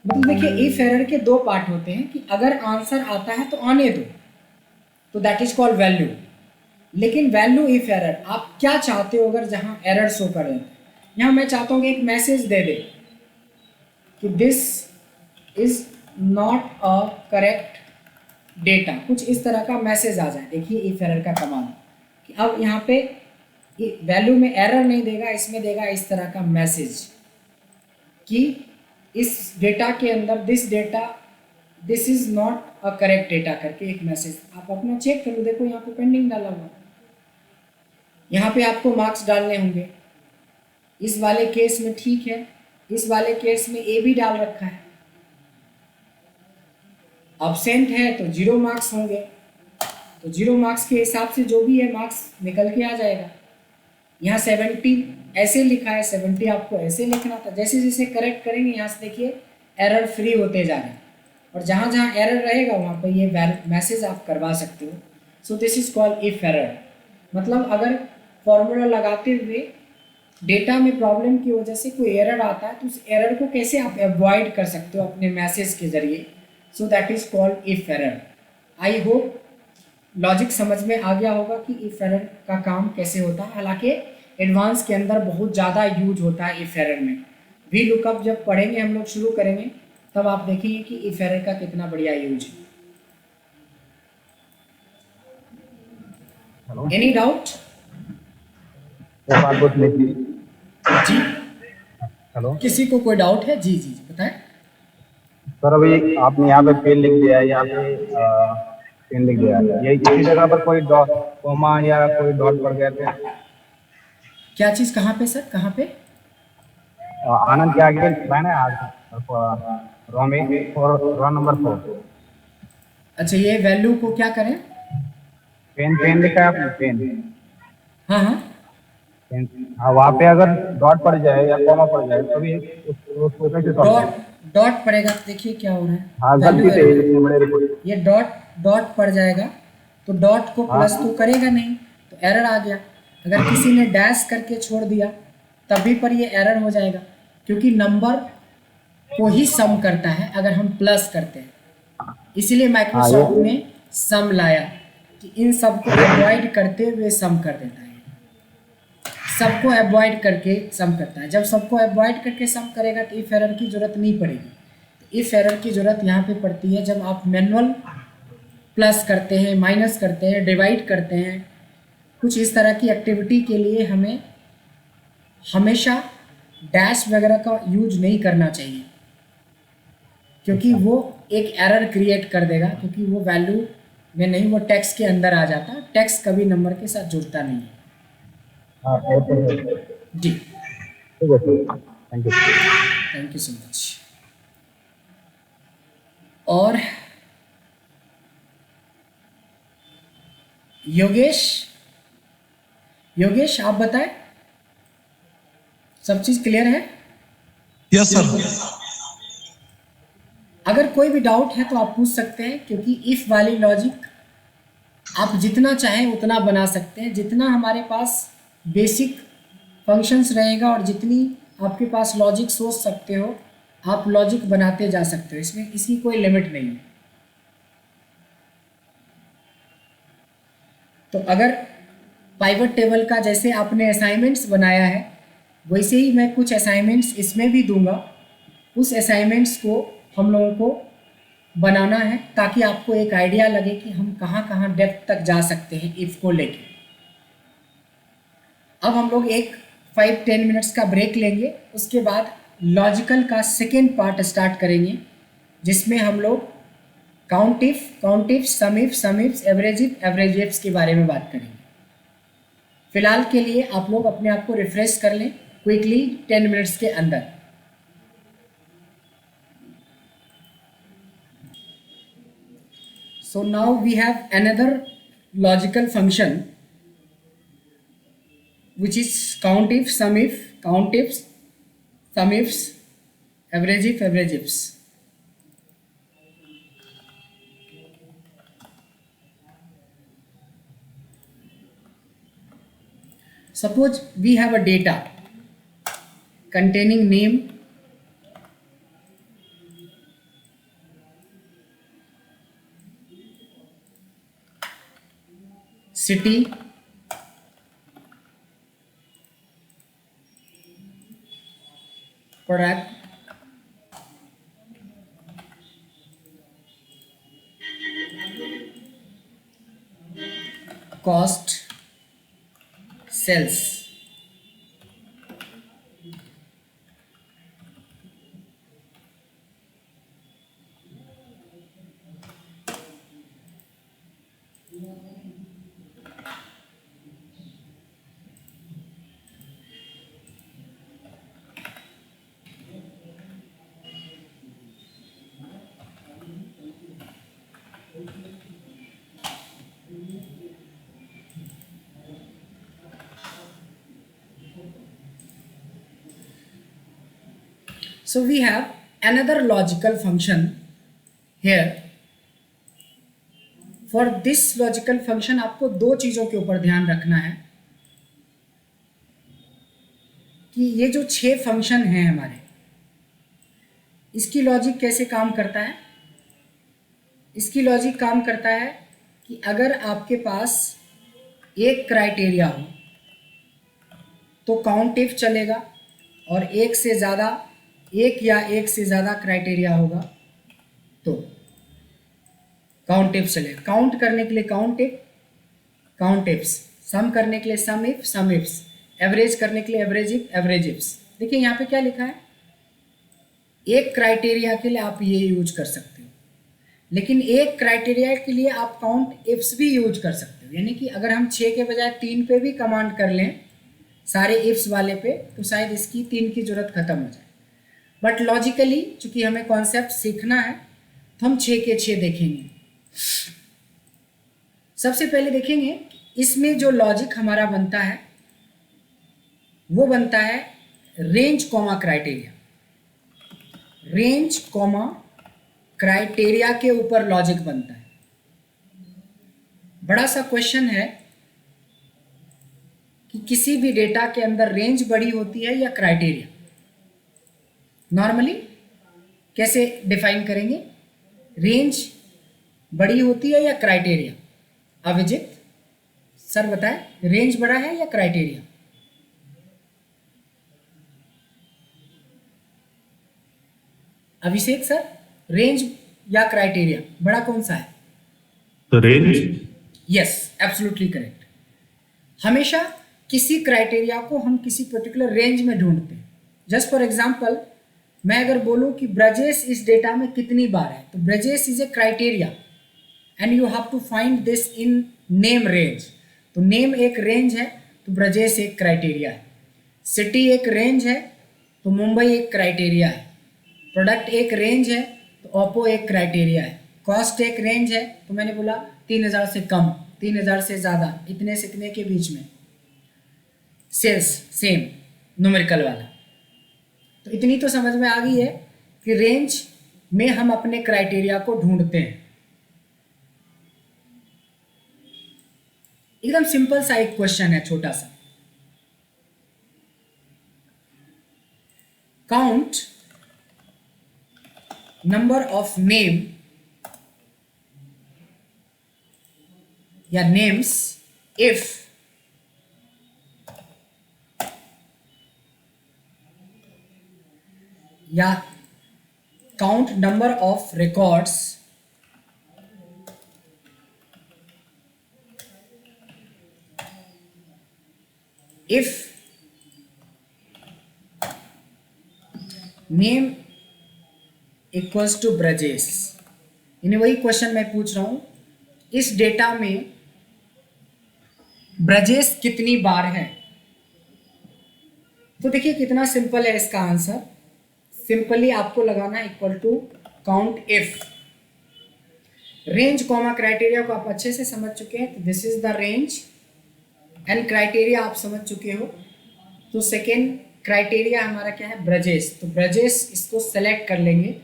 Speaker 1: मतलब देखिए, इफ एरर के 2 पार्ट होते हैं कि अगर आंसर आता है तो आने दो, तो दैट इज कॉल्ड वैल्यू। लेकिन वैल्यू इफ एरर, आप क्या चाहते हो अगर जहाँ एरर शो करें। यहाँ मैं चाहता हूँ कि एक मैसेज दे दे कि this is not a correct data, कुछ इस तरह का मैसेज आ जाए। देखिए इफ एरर का कमाल कि अब यहाँ पे वैल्यू में एरर नहीं देगा, इसमें देगा इस तरह का मैसेज कि इस डेटा के अंदर this is not a correct data करके एक मैसेज। आप अपना चेक कर लो, देखो यहाँ पे पेंडिंग डाला हुआ, यहाँ पे आपको मार्क्स डालने होंगे। इस वाले केस में ठीक है, इस वाले केस में ए भी डाल रखा है। अब्सेंट है तो 0 मार्क्स होंगे, तो 0 मार्क्स के हिसाब से जो भी है मार्क्स निकल के आ जाएगा। यहाँ 70 ऐसे लिखा है, 70 आपको ऐसे लिखना था। जैसे जैसे करेक्ट करेंगे यहाँ से देखिए एरर फ्री होते जा रहे हैं, और जहाँ जहाँ एरर रहेगा वहाँ पर ये मैसेज आप करवा सकते हो। सो this is called if error. मतलब अगर फॉर्मूला लगाते हुए डेटा में प्रॉब्लम की वजह से कोई एरर आता है तो उस एरर को कैसे आप अवॉइड कर सकते हो अपने मैसेज के जरिए। So that is called if error. I hope logic समझ में आ गया होगा कि इफ एरर का काम कैसे होता है। हालांकि एडवांस के अंदर बहुत ज़्यादा यूज होता है इफ एरर में। वी लुकअप जब पढ़ेंगे हम लोग, शुरू करेंगे, तब आप देखेंगे कि इफ एरर का कितना बढ़िया यूज है। Any doubt? जी,
Speaker 3: हेलो
Speaker 1: किसी को कोई डाउट है? जी जी बताएं।
Speaker 3: सर, अभी आपने यहाँ पे पेन लिख दिया है, यहाँ पे पेन लिख दिया है, ये इसी जगह पर कोई डॉट कॉमा या कोई डॉट पड़ गया था।
Speaker 1: क्या चीज़, कहाँ पे सर, कहाँ पे?
Speaker 3: आनंद के आगे लाइन है रो में और रो नंबर 4।
Speaker 1: अच्छा, ये वैल्यू को क्या करें?
Speaker 3: पेन लिखा है आपने, पेन।
Speaker 1: हाँ हाँ,
Speaker 3: हाँ, वहाँ पे अगर डॉट पड़ जाए या कॉमा पड़ जाए तो भी उसको कैसे सॉल्व करें?
Speaker 1: डॉट पड़ेगा तो देखिए क्या हो रहा है।
Speaker 3: हाँ, गलती से इतने बड़े रिपोर्ट
Speaker 1: ये डॉट पड़ जाएगा तो डॉट को प्लस तो करेगा नहीं, तो एरर आ गया। अगर किसी ने डैश करके छोड़ दिया तभी पर ये एरर हो जाएगा, क्योंकि नंबर को ही सम करता है अगर हम प्लस करते हैं। इसीलिए माइक्रोसॉफ्ट ने सम लाया कि इन सबको अवॉइड करते हुए सम कर देता है, सबको अवॉइड करके सम करता है। जब सबको अवॉइड करके सम करेगा तो इफ एरर की जरूरत नहीं पड़ेगी। इफ एरर की जरूरत यहाँ पे पड़ती है जब आप मैनुअल प्लस करते हैं, माइनस करते हैं, डिवाइड करते हैं, कुछ इस तरह की एक्टिविटी के लिए हमें हमेशा डैश वगैरह का यूज नहीं करना चाहिए, क्योंकि वो एक एरर क्रिएट कर देगा, क्योंकि वो वैल्यू में नहीं, वो टेक्स्ट के अंदर आ जाता है। टेक्स्ट कभी नंबर के साथ जुड़ता नहीं है।
Speaker 3: हाँ वो तो है।
Speaker 1: जी,
Speaker 3: ठीक है sir, thank you.
Speaker 1: Thank you so much. और योगेश आप बताएं, सब चीज क्लियर है?
Speaker 8: Yes sir.
Speaker 1: अगर कोई भी डाउट है तो आप पूछ सकते हैं, क्योंकि इफ वाली लॉजिक आप जितना चाहें उतना बना सकते हैं। जितना हमारे पास बेसिक फंक्शंस रहेगा और जितनी आपके पास लॉजिक सोच सकते हो, आप लॉजिक बनाते जा सकते हो। इसमें इसकी कोई लिमिट नहीं है। तो अगर पाइवट टेबल का जैसे आपने असाइनमेंट्स बनाया है, वैसे ही मैं कुछ असाइनमेंट्स इसमें भी दूंगा। उस असाइनमेंट्स को हम लोगों को बनाना है ताकि आपको एक आइडिया लगे कि हम कहाँ कहाँ डेप्थ तक जा सकते हैं इफ को लेके। अब हम लोग एक 5-10 मिनट्स का ब्रेक लेंगे, उसके बाद लॉजिकल का सेकेंड पार्ट स्टार्ट करेंगे, जिसमें हम लोग count if, sum if, average ifs के बारे में बात करेंगे। फिलहाल के लिए आप लोग अपने आप को रिफ्रेश कर लें क्विकली 10 मिनट्स के अंदर। So now we have another logical function which is count if, sum if, count ifs, sum ifs, average ifs. Suppose we have a data containing name, city, product, cost, sales. So we have another logical function here. For this logical function आपको दो चीज़ों के ऊपर ध्यान रखना है कि ये जो 6 फंक्शन हैं हमारे, इसकी लॉजिक कैसे काम करता है। इसकी लॉजिक काम करता है कि अगर आपके पास एक क्राइटेरिया हो तो काउंट इफ चलेगा, और एक से ज़्यादा, एक या एक से ज़्यादा क्राइटेरिया होगा तो काउंट इफ चलेगा। काउंट करने के लिए काउंट इफ्स, सम करने के लिए सम इफ्स, एवरेज करने के लिए एवरेज इफ्स। देखिए यहाँ पे क्या लिखा है, एक क्राइटेरिया के लिए आप ये यूज कर सकते हो, लेकिन एक क्राइटेरिया के लिए आप काउंट इफ्स भी यूज कर सकते हो। यानी कि अगर हम 6 के बजाय 3 पे भी कमांड कर लें सारे इफ्स वाले पे, तो शायद इसकी 3 की जरूरत खत्म हो जाए। बट लॉजिकली चूंकि हमें कॉन्सेप्ट सीखना है तो हम 6 के 6 देखेंगे। सबसे पहले देखेंगे इसमें जो लॉजिक हमारा बनता है वो बनता है range comma criteria. Range comma criteria के ऊपर लॉजिक बनता है। बड़ा सा क्वेश्चन है कि किसी भी डेटा के अंदर रेंज बड़ी होती है या क्राइटेरिया? नॉर्मली कैसे डिफाइन करेंगे? रेंज बड़ी होती है या क्राइटेरिया? अभिजीत सर बताएं, रेंज बड़ा है या क्राइटेरिया? अभिषेक सर, रेंज या क्राइटेरिया बड़ा कौन सा है?
Speaker 4: तो रेंज।
Speaker 1: Yes, absolutely correct. हमेशा किसी क्राइटेरिया को हम किसी पर्टिकुलर रेंज में ढूंढते हैं। जस्ट फॉर एग्जांपल, मैं अगर बोलूं कि ब्रजेश इस डेटा में कितनी बार है, तो Brajesh is a criteria and you have to find this in name range. तो नेम एक रेंज है, तो ब्रजेश एक क्राइटेरिया है। सिटी एक रेंज है, तो मुंबई एक क्राइटेरिया है। प्रोडक्ट एक रेंज है, तो ओप्पो एक क्राइटेरिया है। कॉस्ट एक रेंज है, तो मैंने बोला 3000 से कम, 3000 से ज़्यादा, इतने से इतने के बीच में। सेल्स सेम न्यूमेरिकल वाला। तो इतनी तो समझ में आ गई है कि रेंज में हम अपने क्राइटेरिया को ढूंढते हैं। एकदम सिंपल सा एक क्वेश्चन है, छोटा सा। काउंट नंबर ऑफ नेम या नेम्स इफ या count number of records if name equals to Brajesh. इन्हें वही क्वेश्चन मैं पूछ रहा हूं, इस डेटा में ब्रजेश कितनी बार है? तो देखिए कितना सिंपल है इसका आंसर। सिंपली आपको लगाना equal to count if. Range comma criteria को आप अच्छे से समझ चुके हैं, तो this is the range and criteria आप समझ चुके हो। तो सेकेंड क्राइटेरिया हमारा क्या है? ब्रजेश। तो ब्रजेश इसको सेलेक्ट कर लेंगे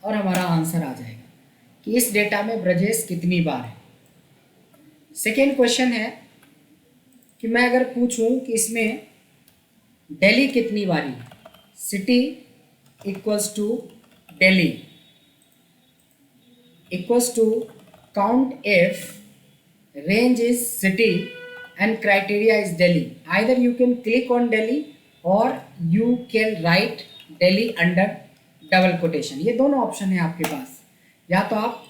Speaker 1: और हमारा आंसर आ जाएगा कि इस डेटा में ब्रजेश कितनी बार है। सेकेंड क्वेश्चन है कि मैं अगर पूछूं कि इसमें दिल्ली कितनी बारी है, city equals to Delhi equals to count if range is city and criteria is Delhi. Either you can click on Delhi or you can write Delhi under double quotation. ये दोनों ऑप्शन है आपके पास। या तो आप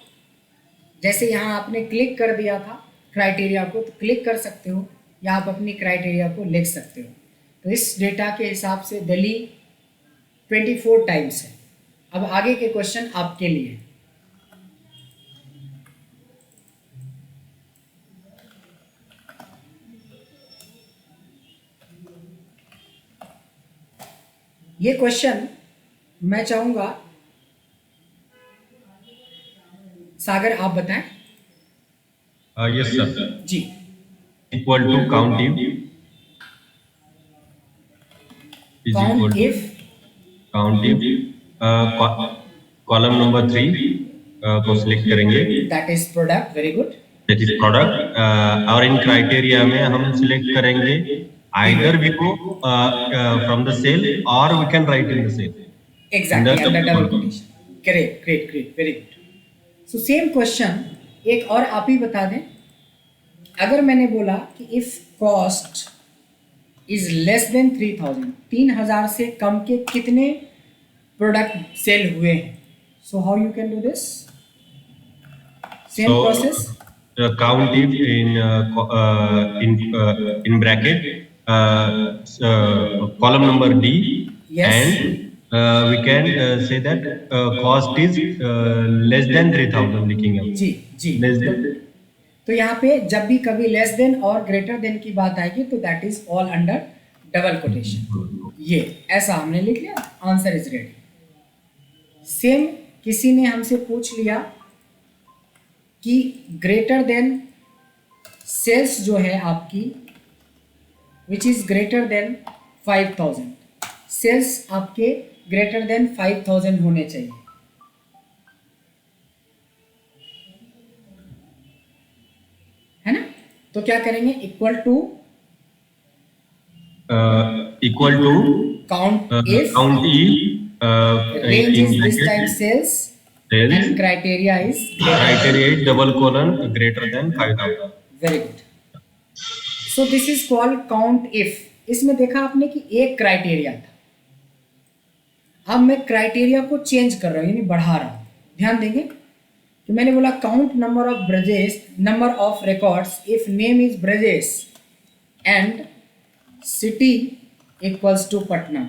Speaker 1: जैसे यहाँ आपने क्लिक कर दिया था क्राइटेरिया को, तो क्लिक कर सकते हो, या आप अपनी क्राइटेरिया को लिख सकते हो। तो इस डेटा के हिसाब से दिल्ली 24 टाइम्स है। अब आगे के क्वेश्चन आपके लिए। ये क्वेश्चन मैं चाहूंगा सागर आप बताएं।
Speaker 5: Yes, sir.
Speaker 1: जी।
Speaker 5: Equal to count if is equal
Speaker 1: count
Speaker 5: to
Speaker 1: if
Speaker 5: column number 3 को सिलेक्ट करेंगे,
Speaker 1: that is product. Very good.
Speaker 5: That is product. और इन क्राइटेरिया में हम सिलेक्ट करेंगे either we go from the cell or we can write in the cell.
Speaker 1: Exactly,
Speaker 5: Under
Speaker 1: under
Speaker 5: the
Speaker 1: double
Speaker 5: quotation.
Speaker 1: Quotation. Great great great, very good. So same question एक और आप ही बता दें। अगर मैंने बोला कि if cost is less than 3000, 3000 से कम के कितने प्रोडक्ट सेल हुए हैं, so how you can do this? Same process.
Speaker 5: Count if in bracket column number D.
Speaker 1: Yes.
Speaker 5: And we can say that cost is less than 3000 लिखेंगे हम।
Speaker 1: जी जी।
Speaker 5: Less than।
Speaker 1: तो यहाँ पे जब भी कभी लेस देन और ग्रेटर देन की बात आएगी तो that is all under double quotation. ये ऐसा हमने लिख लिया, आंसर इज रेडी। सेम किसी ने हमसे पूछ लिया कि ग्रेटर देन सेल्स जो है आपकी which is greater than 5000, sales आपके ग्रेटर देन 5000 होने चाहिए। है ना? तो क्या करेंगे? Equal to
Speaker 5: equal to
Speaker 1: count if
Speaker 5: count E
Speaker 1: range
Speaker 5: in
Speaker 1: is this
Speaker 5: bracket
Speaker 1: time sales
Speaker 5: sales
Speaker 1: and criteria is
Speaker 5: criteria is double colon greater than 5,000.
Speaker 1: very good. So this is called count if. इसमें देखा आपने कि एक criteria था, अब मैं criteria को change कर रहा हूँ यानी बढ़ा रहा हूँ। ध्यान देंगे कि मैंने बोला count number of Brajesh, number of records if name is Brajesh and city equals to Patna.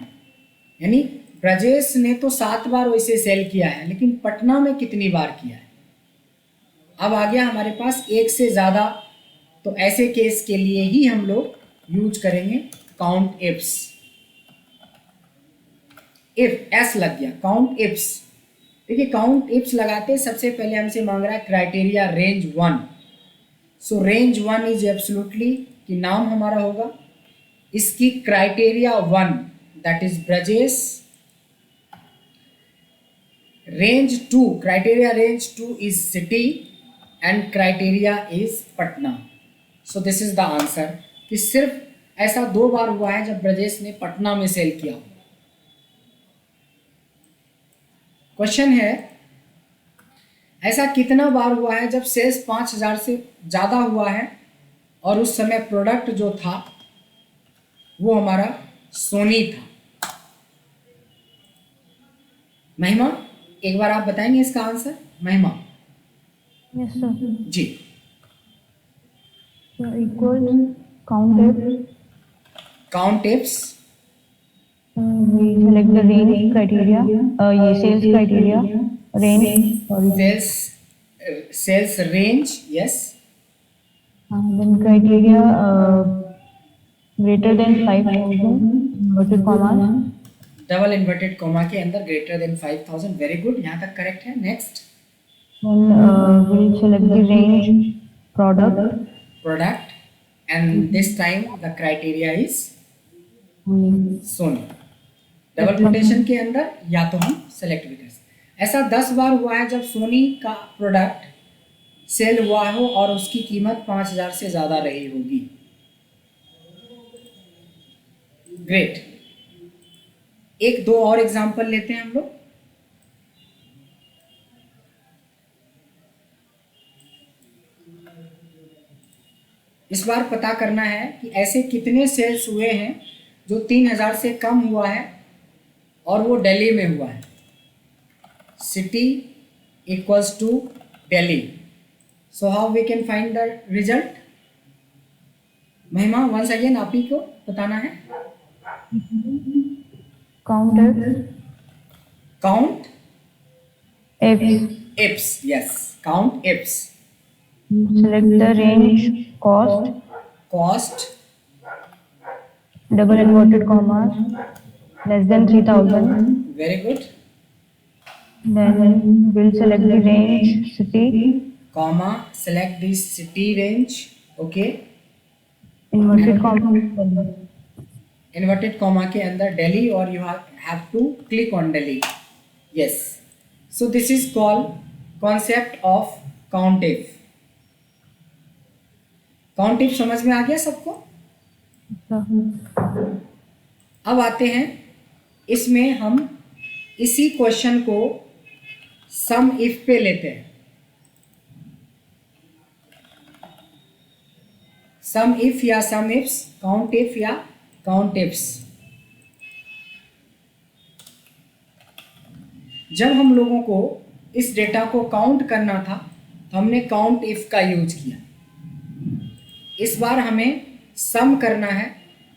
Speaker 1: यानी ब्रजेश ने तो 7 बार वैसे सेल किया है, लेकिन पटना में कितनी बार किया है। अब आ गया हमारे पास एक से ज़्यादा, तो ऐसे केस के लिए ही हम लोग यूज करेंगे काउंट इफ्स। इफ एस लग गया, काउंट इफ्स। देखिए काउंट इफ्स लगाते सबसे पहले हमसे मांग रहा है criteria range 1। So range 1 is absolutely कि नाम हमारा होगा, इसकी criteria 1 that is Brajesh. Range 2, criteria range 2 is city and criteria is Patna. So this is the answer कि सिर्फ ऐसा 2 बार हुआ है जब ब्रजेश ने पटना में सेल किया। क्वेश्चन है ऐसा कितना बार हुआ है जब सेल्स 5,000 से ज़्यादा हुआ है और उस समय प्रोडक्ट जो था वो हमारा सोनी था। महिमा एक बार आप बताएंगे इसका आंसर। Mahima
Speaker 7: Yes, sir.
Speaker 1: जी।
Speaker 7: So equals count if
Speaker 1: count ifs
Speaker 7: we select the range criteria, ये sales criteria, range, sorry,
Speaker 1: sales range, yes,
Speaker 7: then criteria greater than 5,000 inverted commas,
Speaker 1: double inverted comma के अंदर ग्रेटर देन 5,000। वेरी गुड, यहाँ तक correct है। Next
Speaker 7: then we'll select the range product,
Speaker 1: product and this time the criteria is Sony. Double quotation के अंदर या तो हम सेलेक्ट भी कर सकते। ऐसा 10 बार हुआ है जब सोनी का प्रोडक्ट सेल हुआ हो और उसकी कीमत 5,000 से ज़्यादा रही होगी। ग्रेट। एक दो और एग्जांपल लेते हैं हम लोग। इस बार पता करना है कि ऐसे कितने सेल्स हुए हैं जो 3,000 से कम हुआ है और वो दिल्ली में हुआ है। City equals to Delhi. So how we can find the result. Mahima once again आप ही को बताना है।
Speaker 7: count
Speaker 1: count
Speaker 7: if
Speaker 1: ifs, yes, count ifs.
Speaker 7: select the range cost,
Speaker 1: cost
Speaker 7: double inverted commas, less than 3,000,
Speaker 1: very good,
Speaker 7: then we'll select the range city,
Speaker 1: comma select this city range, okay,
Speaker 7: inverted commas,
Speaker 1: inverted comma के अंदर दिल्ली और you have to click on Delhi, yes. So this is called concept of count if. Count if समझ में आ गया सबको। अब आते हैं इसमें हम इसी क्वेश्चन को सम इफ पे लेते हैं। सम इफ या सम इफ्स, काउंट इफ या काउंट इफ्स। जब हम लोगों को इस डेटा को काउंट करना था तो हमने काउंट इफ का यूज किया। इस बार हमें सम करना है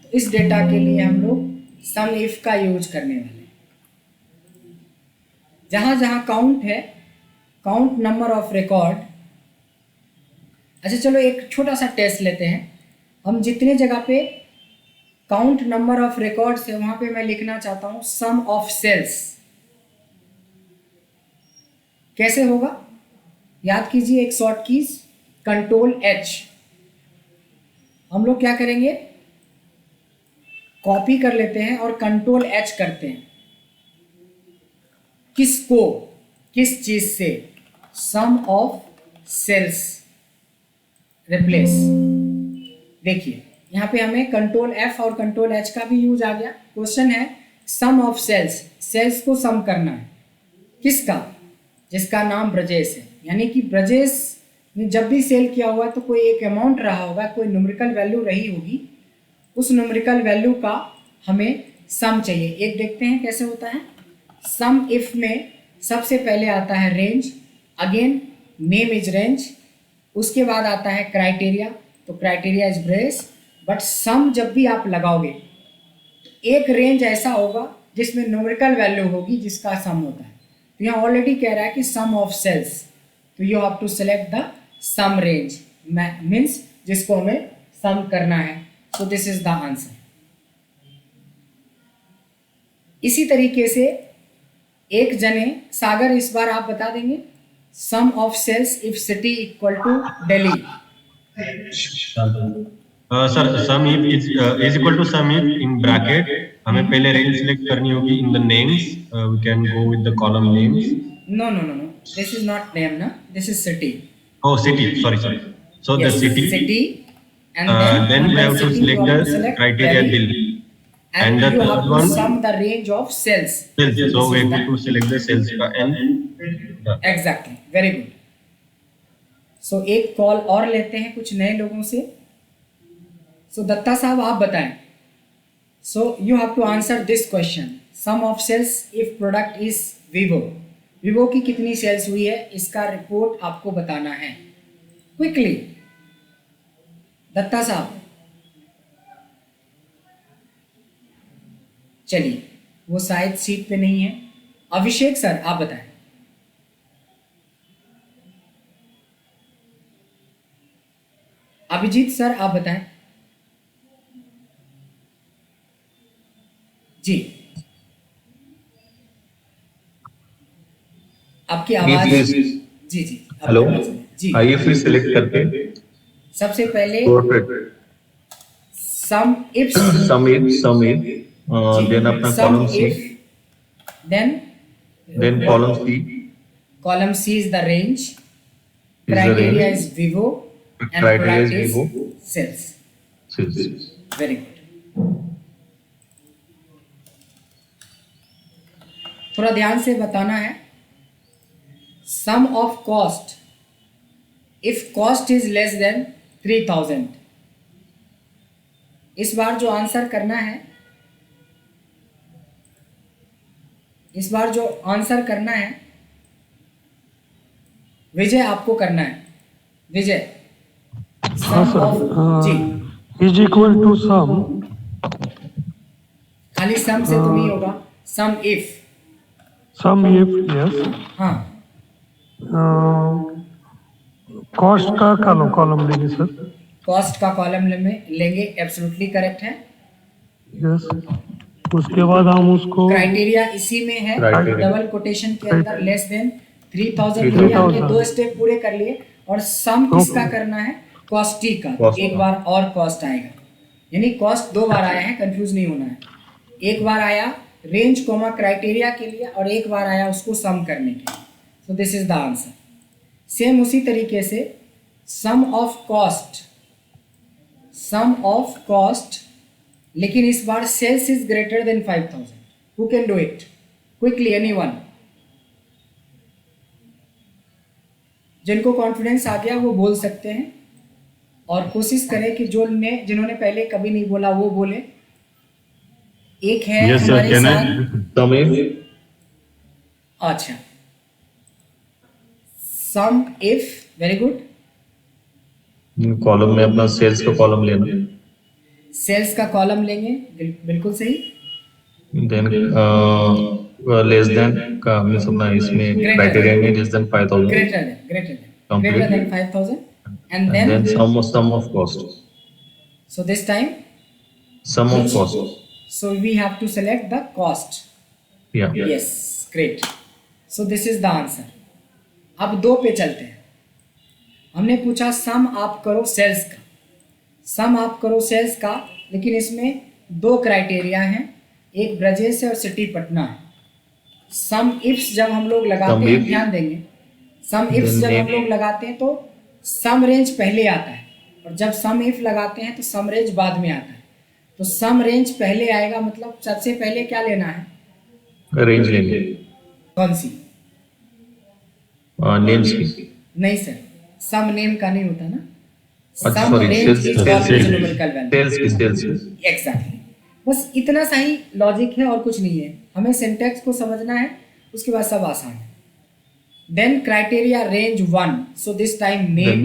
Speaker 1: तो इस डेटा के लिए हम लोग सम इफ का यूज करने वाले हैं। जहाँ जहाँ काउंट है, काउंट नंबर ऑफ रिकॉर्ड। अच्छा चलो एक छोटा सा टेस्ट लेते हैं। हम जितने जगह पे काउंट नंबर ऑफ रिकॉर्ड्स है वहाँ पे मैं लिखना चाहता हूँ सम ऑफ सेल्स। कैसे होगा याद कीजिए, एक शॉर्ट कीज कंट्रोल एच। हम लोग क्या करेंगे, कॉपी कर लेते हैं और कंट्रोल एच करते हैं। किसको, किस चीज से, सम ऑफ सेल्स रिप्लेस। देखिए यहाँ पे हमें कंट्रोल F और कंट्रोल H का भी यूज आ गया। क्वेश्चन है सम ऑफ सेल्स, सेल्स को सम करना है किसका, जिसका नाम ब्रजेश है। यानी कि ब्रजेश ने जब भी सेल किया हुआ तो कोई एक अमाउंट रहा होगा, कोई न्यूमेरिकल वैल्यू रही होगी, उस न्यूमेरिकल वैल्यू का हमें सम चाहिए। एक देखते हैं कैसे होता है। सम इफ में सबसे पहले आता है range, again name is range, उसके बाद आता है क्राइटेरिया, तो criteria is brace. But sum जब भी आप लगाओगे एक रेंज ऐसा होगा जिसमें न्यूमेरिकल वैल्यू होगी जिसका सम होता है। तो यहाँ ऑलरेडी कह रहा है कि सम ऑफ सेल्स, तो you have to select the sum range, means जिसको हमें सम करना है। So this is the answer. इसी तरीके से एक जने सागर, इस बार आप बता देंगे sum of sales if city equal to Delhi.
Speaker 5: Sir sum if is equal to sum if in bracket, हमें पहले रेंज सिलेक्ट करनी होगी in the names, we can go with the column names.
Speaker 1: No no no no, this is not name ना, this is city.
Speaker 5: Oh, city, sorry. So the city,
Speaker 1: and
Speaker 5: then we have to select the criteria Delhi.
Speaker 1: And
Speaker 5: the
Speaker 1: you have
Speaker 5: third
Speaker 1: to
Speaker 5: one,
Speaker 1: sum the range of cells.
Speaker 5: Cells. So we have to select the cells and
Speaker 1: Exactly, very good. So एक call और लेते हैं कुछ नए लोगों से। So Dutta साहब आप बताएं। So you have to answer this question. Sum of cells if product is Vivo. Vivo की कितनी सेल्स हुई है इसका रिपोर्ट आपको बताना है क्विकली। दत्ता साहब चलिए, वो शायद सीट पे नहीं है। अभिषेक सर आप बताएं। अभिजीत सर आप बताएं। जी आपकी आवाज। जी जी
Speaker 9: हेलो,
Speaker 1: जी
Speaker 9: आइए फिर सिलेक्ट करके
Speaker 1: सबसे पहले सम इफ
Speaker 9: देन अपना column C,
Speaker 1: then
Speaker 9: column C,
Speaker 1: column C is the range, criteria is Vivo, and
Speaker 9: criteria is
Speaker 1: product is
Speaker 9: Vivo,
Speaker 1: sales.
Speaker 9: sales.
Speaker 1: Very good. थोड़ा ध्यान से बताना है। Sum of cost if cost is less than 3000। इस बार जो answer करना है, इस बार जो आंसर करना है विजय आपको करना है। Vijay sum of G
Speaker 8: is equal to sum
Speaker 1: खाली सम से तो नहीं होगा, सम इफ।
Speaker 8: if yes
Speaker 1: हाँ
Speaker 8: cost का कॉलम लेंगे सर।
Speaker 1: कॉस्ट का कॉलम में लेंगे, एब्सोल्युटली करेक्ट है।
Speaker 8: यस, उसके बाद हम उसको
Speaker 1: क्राइटेरिया इसी में है,
Speaker 9: Criteria.
Speaker 1: डबल कोटेशन के अंदर लेस देन 3000 के लिए हमने 2 स्टेप पूरे कर लिए। और सम किसका करना है, कॉस्टी का।
Speaker 9: Cost
Speaker 1: एक
Speaker 9: का।
Speaker 1: बार और कॉस्ट आएगा, यानी कॉस्ट 2 बार आया है, कंफ्यूज नहीं होना है। एक बार आया रेंज कोमा क्राइटेरिया के लिए और एक बार आया उसको सम करने के लिए। So this is the answer. Same उसी तरीके से सम ऑफ कॉस्ट, लेकिन इस बार sales is greater than 5000। Who can do it quickly, anyone? जिनको कॉन्फिडेंस आ गया वो बोल सकते हैं, और कोशिश करें कि जिन्होंने पहले कभी नहीं बोला वो बोले। एक है
Speaker 4: Yes, sir.
Speaker 1: हमारे
Speaker 4: Can I?
Speaker 1: साथ।
Speaker 9: Sum if
Speaker 1: अच्छा, सम इफ, वेरी गुड।
Speaker 9: कॉलम में अपना सेल्स का कॉलम लेना,
Speaker 1: सेल्स का कॉलम लेंगे, बिल्कुल सही।
Speaker 9: देन लेस देन का हमने अपना इसमें क्राइटेरिया में less than 5000,
Speaker 1: greater
Speaker 9: Complete.
Speaker 1: Then 5000 and
Speaker 9: then
Speaker 1: then
Speaker 9: sum of cost,
Speaker 1: so this time
Speaker 9: sum of cost,
Speaker 1: so we have to select the cost.
Speaker 9: या
Speaker 1: Yes, great. So this is the answer. अब 2 पे चलते हैं। हमने पूछा सम आप करो sales का, सम आप करो सेल्स का, लेकिन इसमें 2 क्राइटेरिया हैं, एक ब्रजेश है और सिटी पटना है। सम इफ्स जब हम लोग लगाते हैं, ध्यान देंगे, सम इफ्स जब हम लोग लगाते हैं तो सम रेंज पहले आता है, और जब सम इफ लगाते हैं तो सम रेंज बाद में आता है। तो सम रेंज पहले आएगा, मतलब सबसे पहले क्या लेना है?
Speaker 9: रेंज लेंगे
Speaker 1: कौन सी?
Speaker 9: नेम्स की।
Speaker 1: नहीं सर, सम नेम का नहीं होता ना।
Speaker 9: अच्छा
Speaker 1: sum
Speaker 9: sorry,
Speaker 1: range
Speaker 9: sales
Speaker 1: is always numerical value.
Speaker 9: Sales
Speaker 1: exactly, बस इतना सा ही लॉजिक है और कुछ नहीं है। हमें सिंटैक्स को समझना है, उसके बाद सब आसान है। Then criteria range 1, so this time name.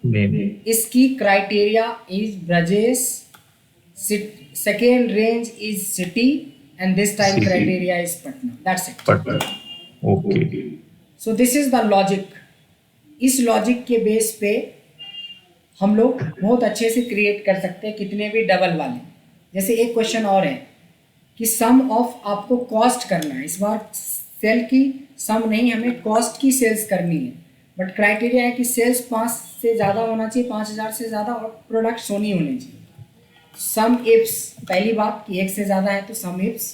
Speaker 9: Name
Speaker 1: इसकी criteria is Brajesh, second range is city, and this time
Speaker 9: City.
Speaker 1: Criteria is Patna. That's it.
Speaker 9: Patna. Okay
Speaker 1: so this is the logic. इस लॉजिक के बेस पे हम लोग बहुत अच्छे से क्रिएट कर सकते हैं कितने भी डबल वाले। जैसे एक क्वेश्चन और है कि सम ऑफ आपको कॉस्ट करना है। इस बार सेल की सम नहीं, हमें कॉस्ट की सेल्स करनी है। बट क्राइटेरिया है कि सेल्स 5 से ज़्यादा होना चाहिए, 5000 से ज़्यादा, और प्रोडक्ट सोनी होने चाहिए। सम इफ्स, पहली बात कि एक से ज़्यादा है तो sum ifs.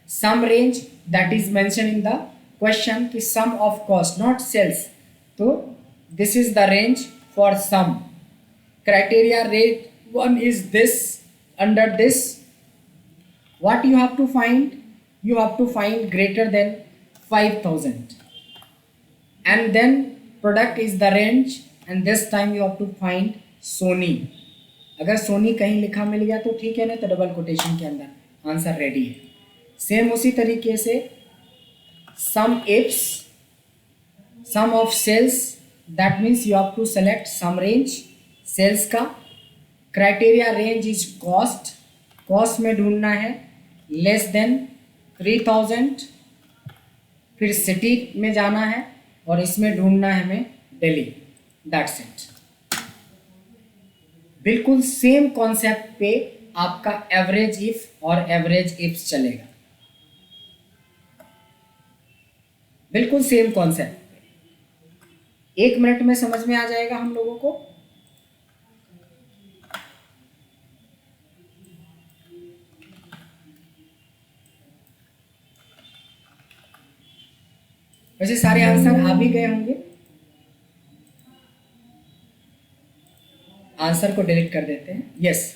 Speaker 1: Sum range that is mention in the question कि sum of cost not sales, तो this is the range for sum. Criteria rate 1 is this. Under this, what you have to find? You have to find greater than 5000, and then product is the range, and this time you have to find Sony. अगर सोनी कहीं लिखा मिल गया तो ठीक है, ना तो double quotation के अंदर आंसर रेडी है। सेम उसी तरीके से sum ifs, sum of sales, that means you have to select sum range sales का। Criteria range is cost, cost में ढूंढना है लेस देन 3000। फिर सिटी में जाना है और इसमें ढूंढना है हमें दिल्ली। That's it. बिल्कुल सेम कॉन्सेप्ट पे आपका एवरेज इफ और एवरेज इफ्स चलेगा, बिल्कुल सेम कॉन्सेप्ट पे। 1 मिनट में समझ में आ जाएगा हम लोगों को। वैसे सारे आंसर आ भी गए होंगे। आंसर को डिलीट कर देते हैं। Yes,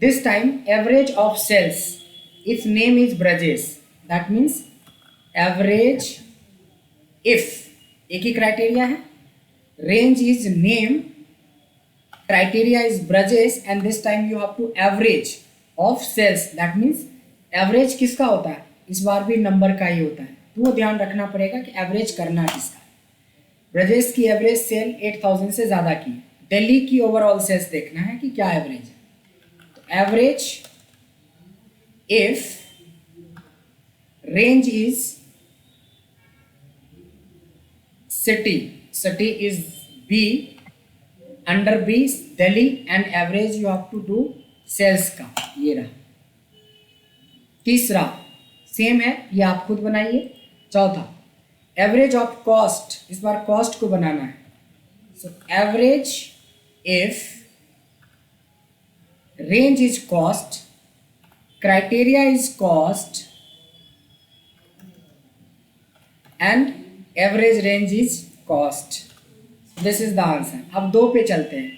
Speaker 1: this time average of sales if name is Brajesh, that means average if, एक ही क्राइटेरिया है। Range is name, criteria is Brajesh, and this time you have to average of sales, that means average किसका होता है? इस बार भी number का ही होता है, तो वो ध्यान रखना पड़ेगा कि एवरेज करना किसका है। ब्रजेश की एवरेज सेल 8000 से ज़्यादा की। दिल्ली की ओवरऑल सेल्स देखना है कि क्या एवरेज है। तो average if range is city, city is B, under B Delhi, and average you have to do sales का। ये रहा। तीसरा सेम है, ये आप खुद बनाइए। चौथा एवरेज ऑफ कॉस्ट, इस बार कॉस्ट को बनाना है। So average if range is cost, criteria is cost, and average range is cost. This is the answer. अब 2 पे चलते हैं।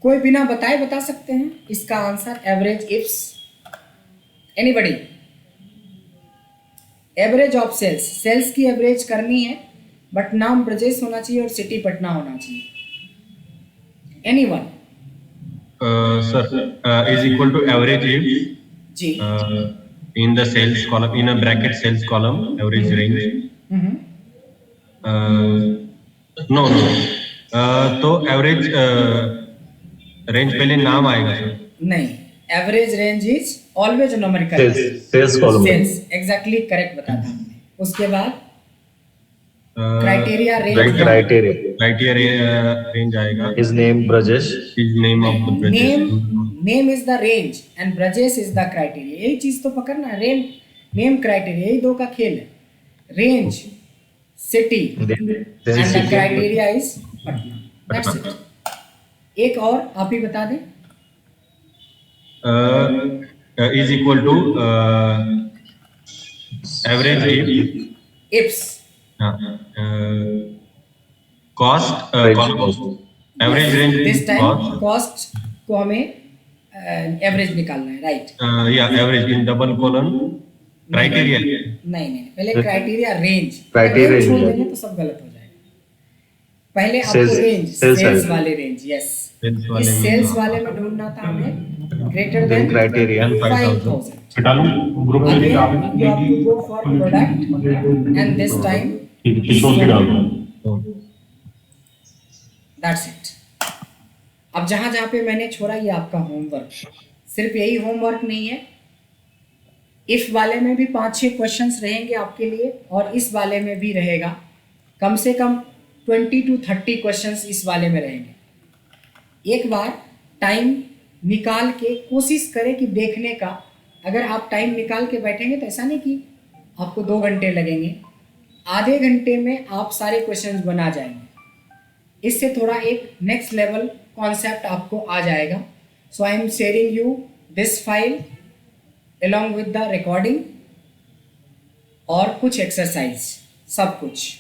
Speaker 1: कोई बिना बताए बता सकते हैं इसका answer? Average ifs, anybody? Average of sales, sales की एवरेज करनी है, बट नाम ब्रजेश होना चाहिए और सिटी पटना होना चाहिए। Anyone?
Speaker 5: Sir, is equal to average if
Speaker 1: जी।
Speaker 5: in the sales column, in a bracket sales column, average range. No, तो एवरेज रेंज पहले नाम आएगा सर?
Speaker 1: नहीं, average range is always numerical.
Speaker 9: Sales column.
Speaker 1: Sales, exactly correct बताया था हमने। उसके बाद क्राइटेरिया रेंज,
Speaker 9: क्राइटेरिया
Speaker 5: रेंज आएगा।
Speaker 9: Is name Brajesh,
Speaker 5: is name of the Brajesh.
Speaker 1: Name is the range and Brajesh is the criteria. यही चीज तो पकड़ना है। नेम क्राइटेरिया, यही 2 का खेल है। Range city and the criteria is Patna. That's it. एक और आप ही बता दें।
Speaker 5: Is equal to average if
Speaker 1: ifs,
Speaker 5: cost cost average range
Speaker 1: this time
Speaker 5: cost
Speaker 1: cost को हमें एवरेज निकालना है, right?
Speaker 5: yeah average in double colon criteria
Speaker 1: नहीं, पहले क्राइटेरिया रेंज,
Speaker 9: Criteria
Speaker 1: छोड़
Speaker 9: range.
Speaker 1: देंगे तो सब गलत हो जाएगा। पहले आपको
Speaker 9: Sales-
Speaker 1: range,
Speaker 9: sales
Speaker 1: sales
Speaker 9: side.
Speaker 1: वाले रेंज, यस,
Speaker 5: Sales वाले
Speaker 1: इस
Speaker 5: में,
Speaker 1: सेल्स
Speaker 5: हाँ।
Speaker 1: वाले में ढूंढना था हमें ग्रेटर
Speaker 9: Then
Speaker 1: देन
Speaker 9: criteria
Speaker 1: 5000।
Speaker 8: हटा लूं ग्रुप में
Speaker 1: Again,
Speaker 8: डाल
Speaker 1: you have to go for product and this time
Speaker 8: ठीक है किशोर की डाल दूं
Speaker 1: that's it। अब जहां पे मैंने छोड़ा ये आपका होमवर्क, सिर्फ यही होमवर्क नहीं है, इफ वाले में भी 5-6 क्वेश्चंस रहेंगे आपके लिए और इस वाले में भी रहेगा, कम से कम 20 to 30 क्वेश्चंस इस वाले में रहेंगे। एक बार टाइम निकाल के कोशिश करें कि देखने का, अगर आप टाइम निकाल के बैठेंगे तो ऐसा नहीं कि आपको 2 घंटे लगेंगे, आधे घंटे में आप सारे क्वेश्चंस बना जाएंगे। इससे थोड़ा एक नेक्स्ट लेवल कॉन्सेप्ट आपको आ जाएगा। So I am sharing you this file along with the recording और कुछ एक्सरसाइज, सब कुछ।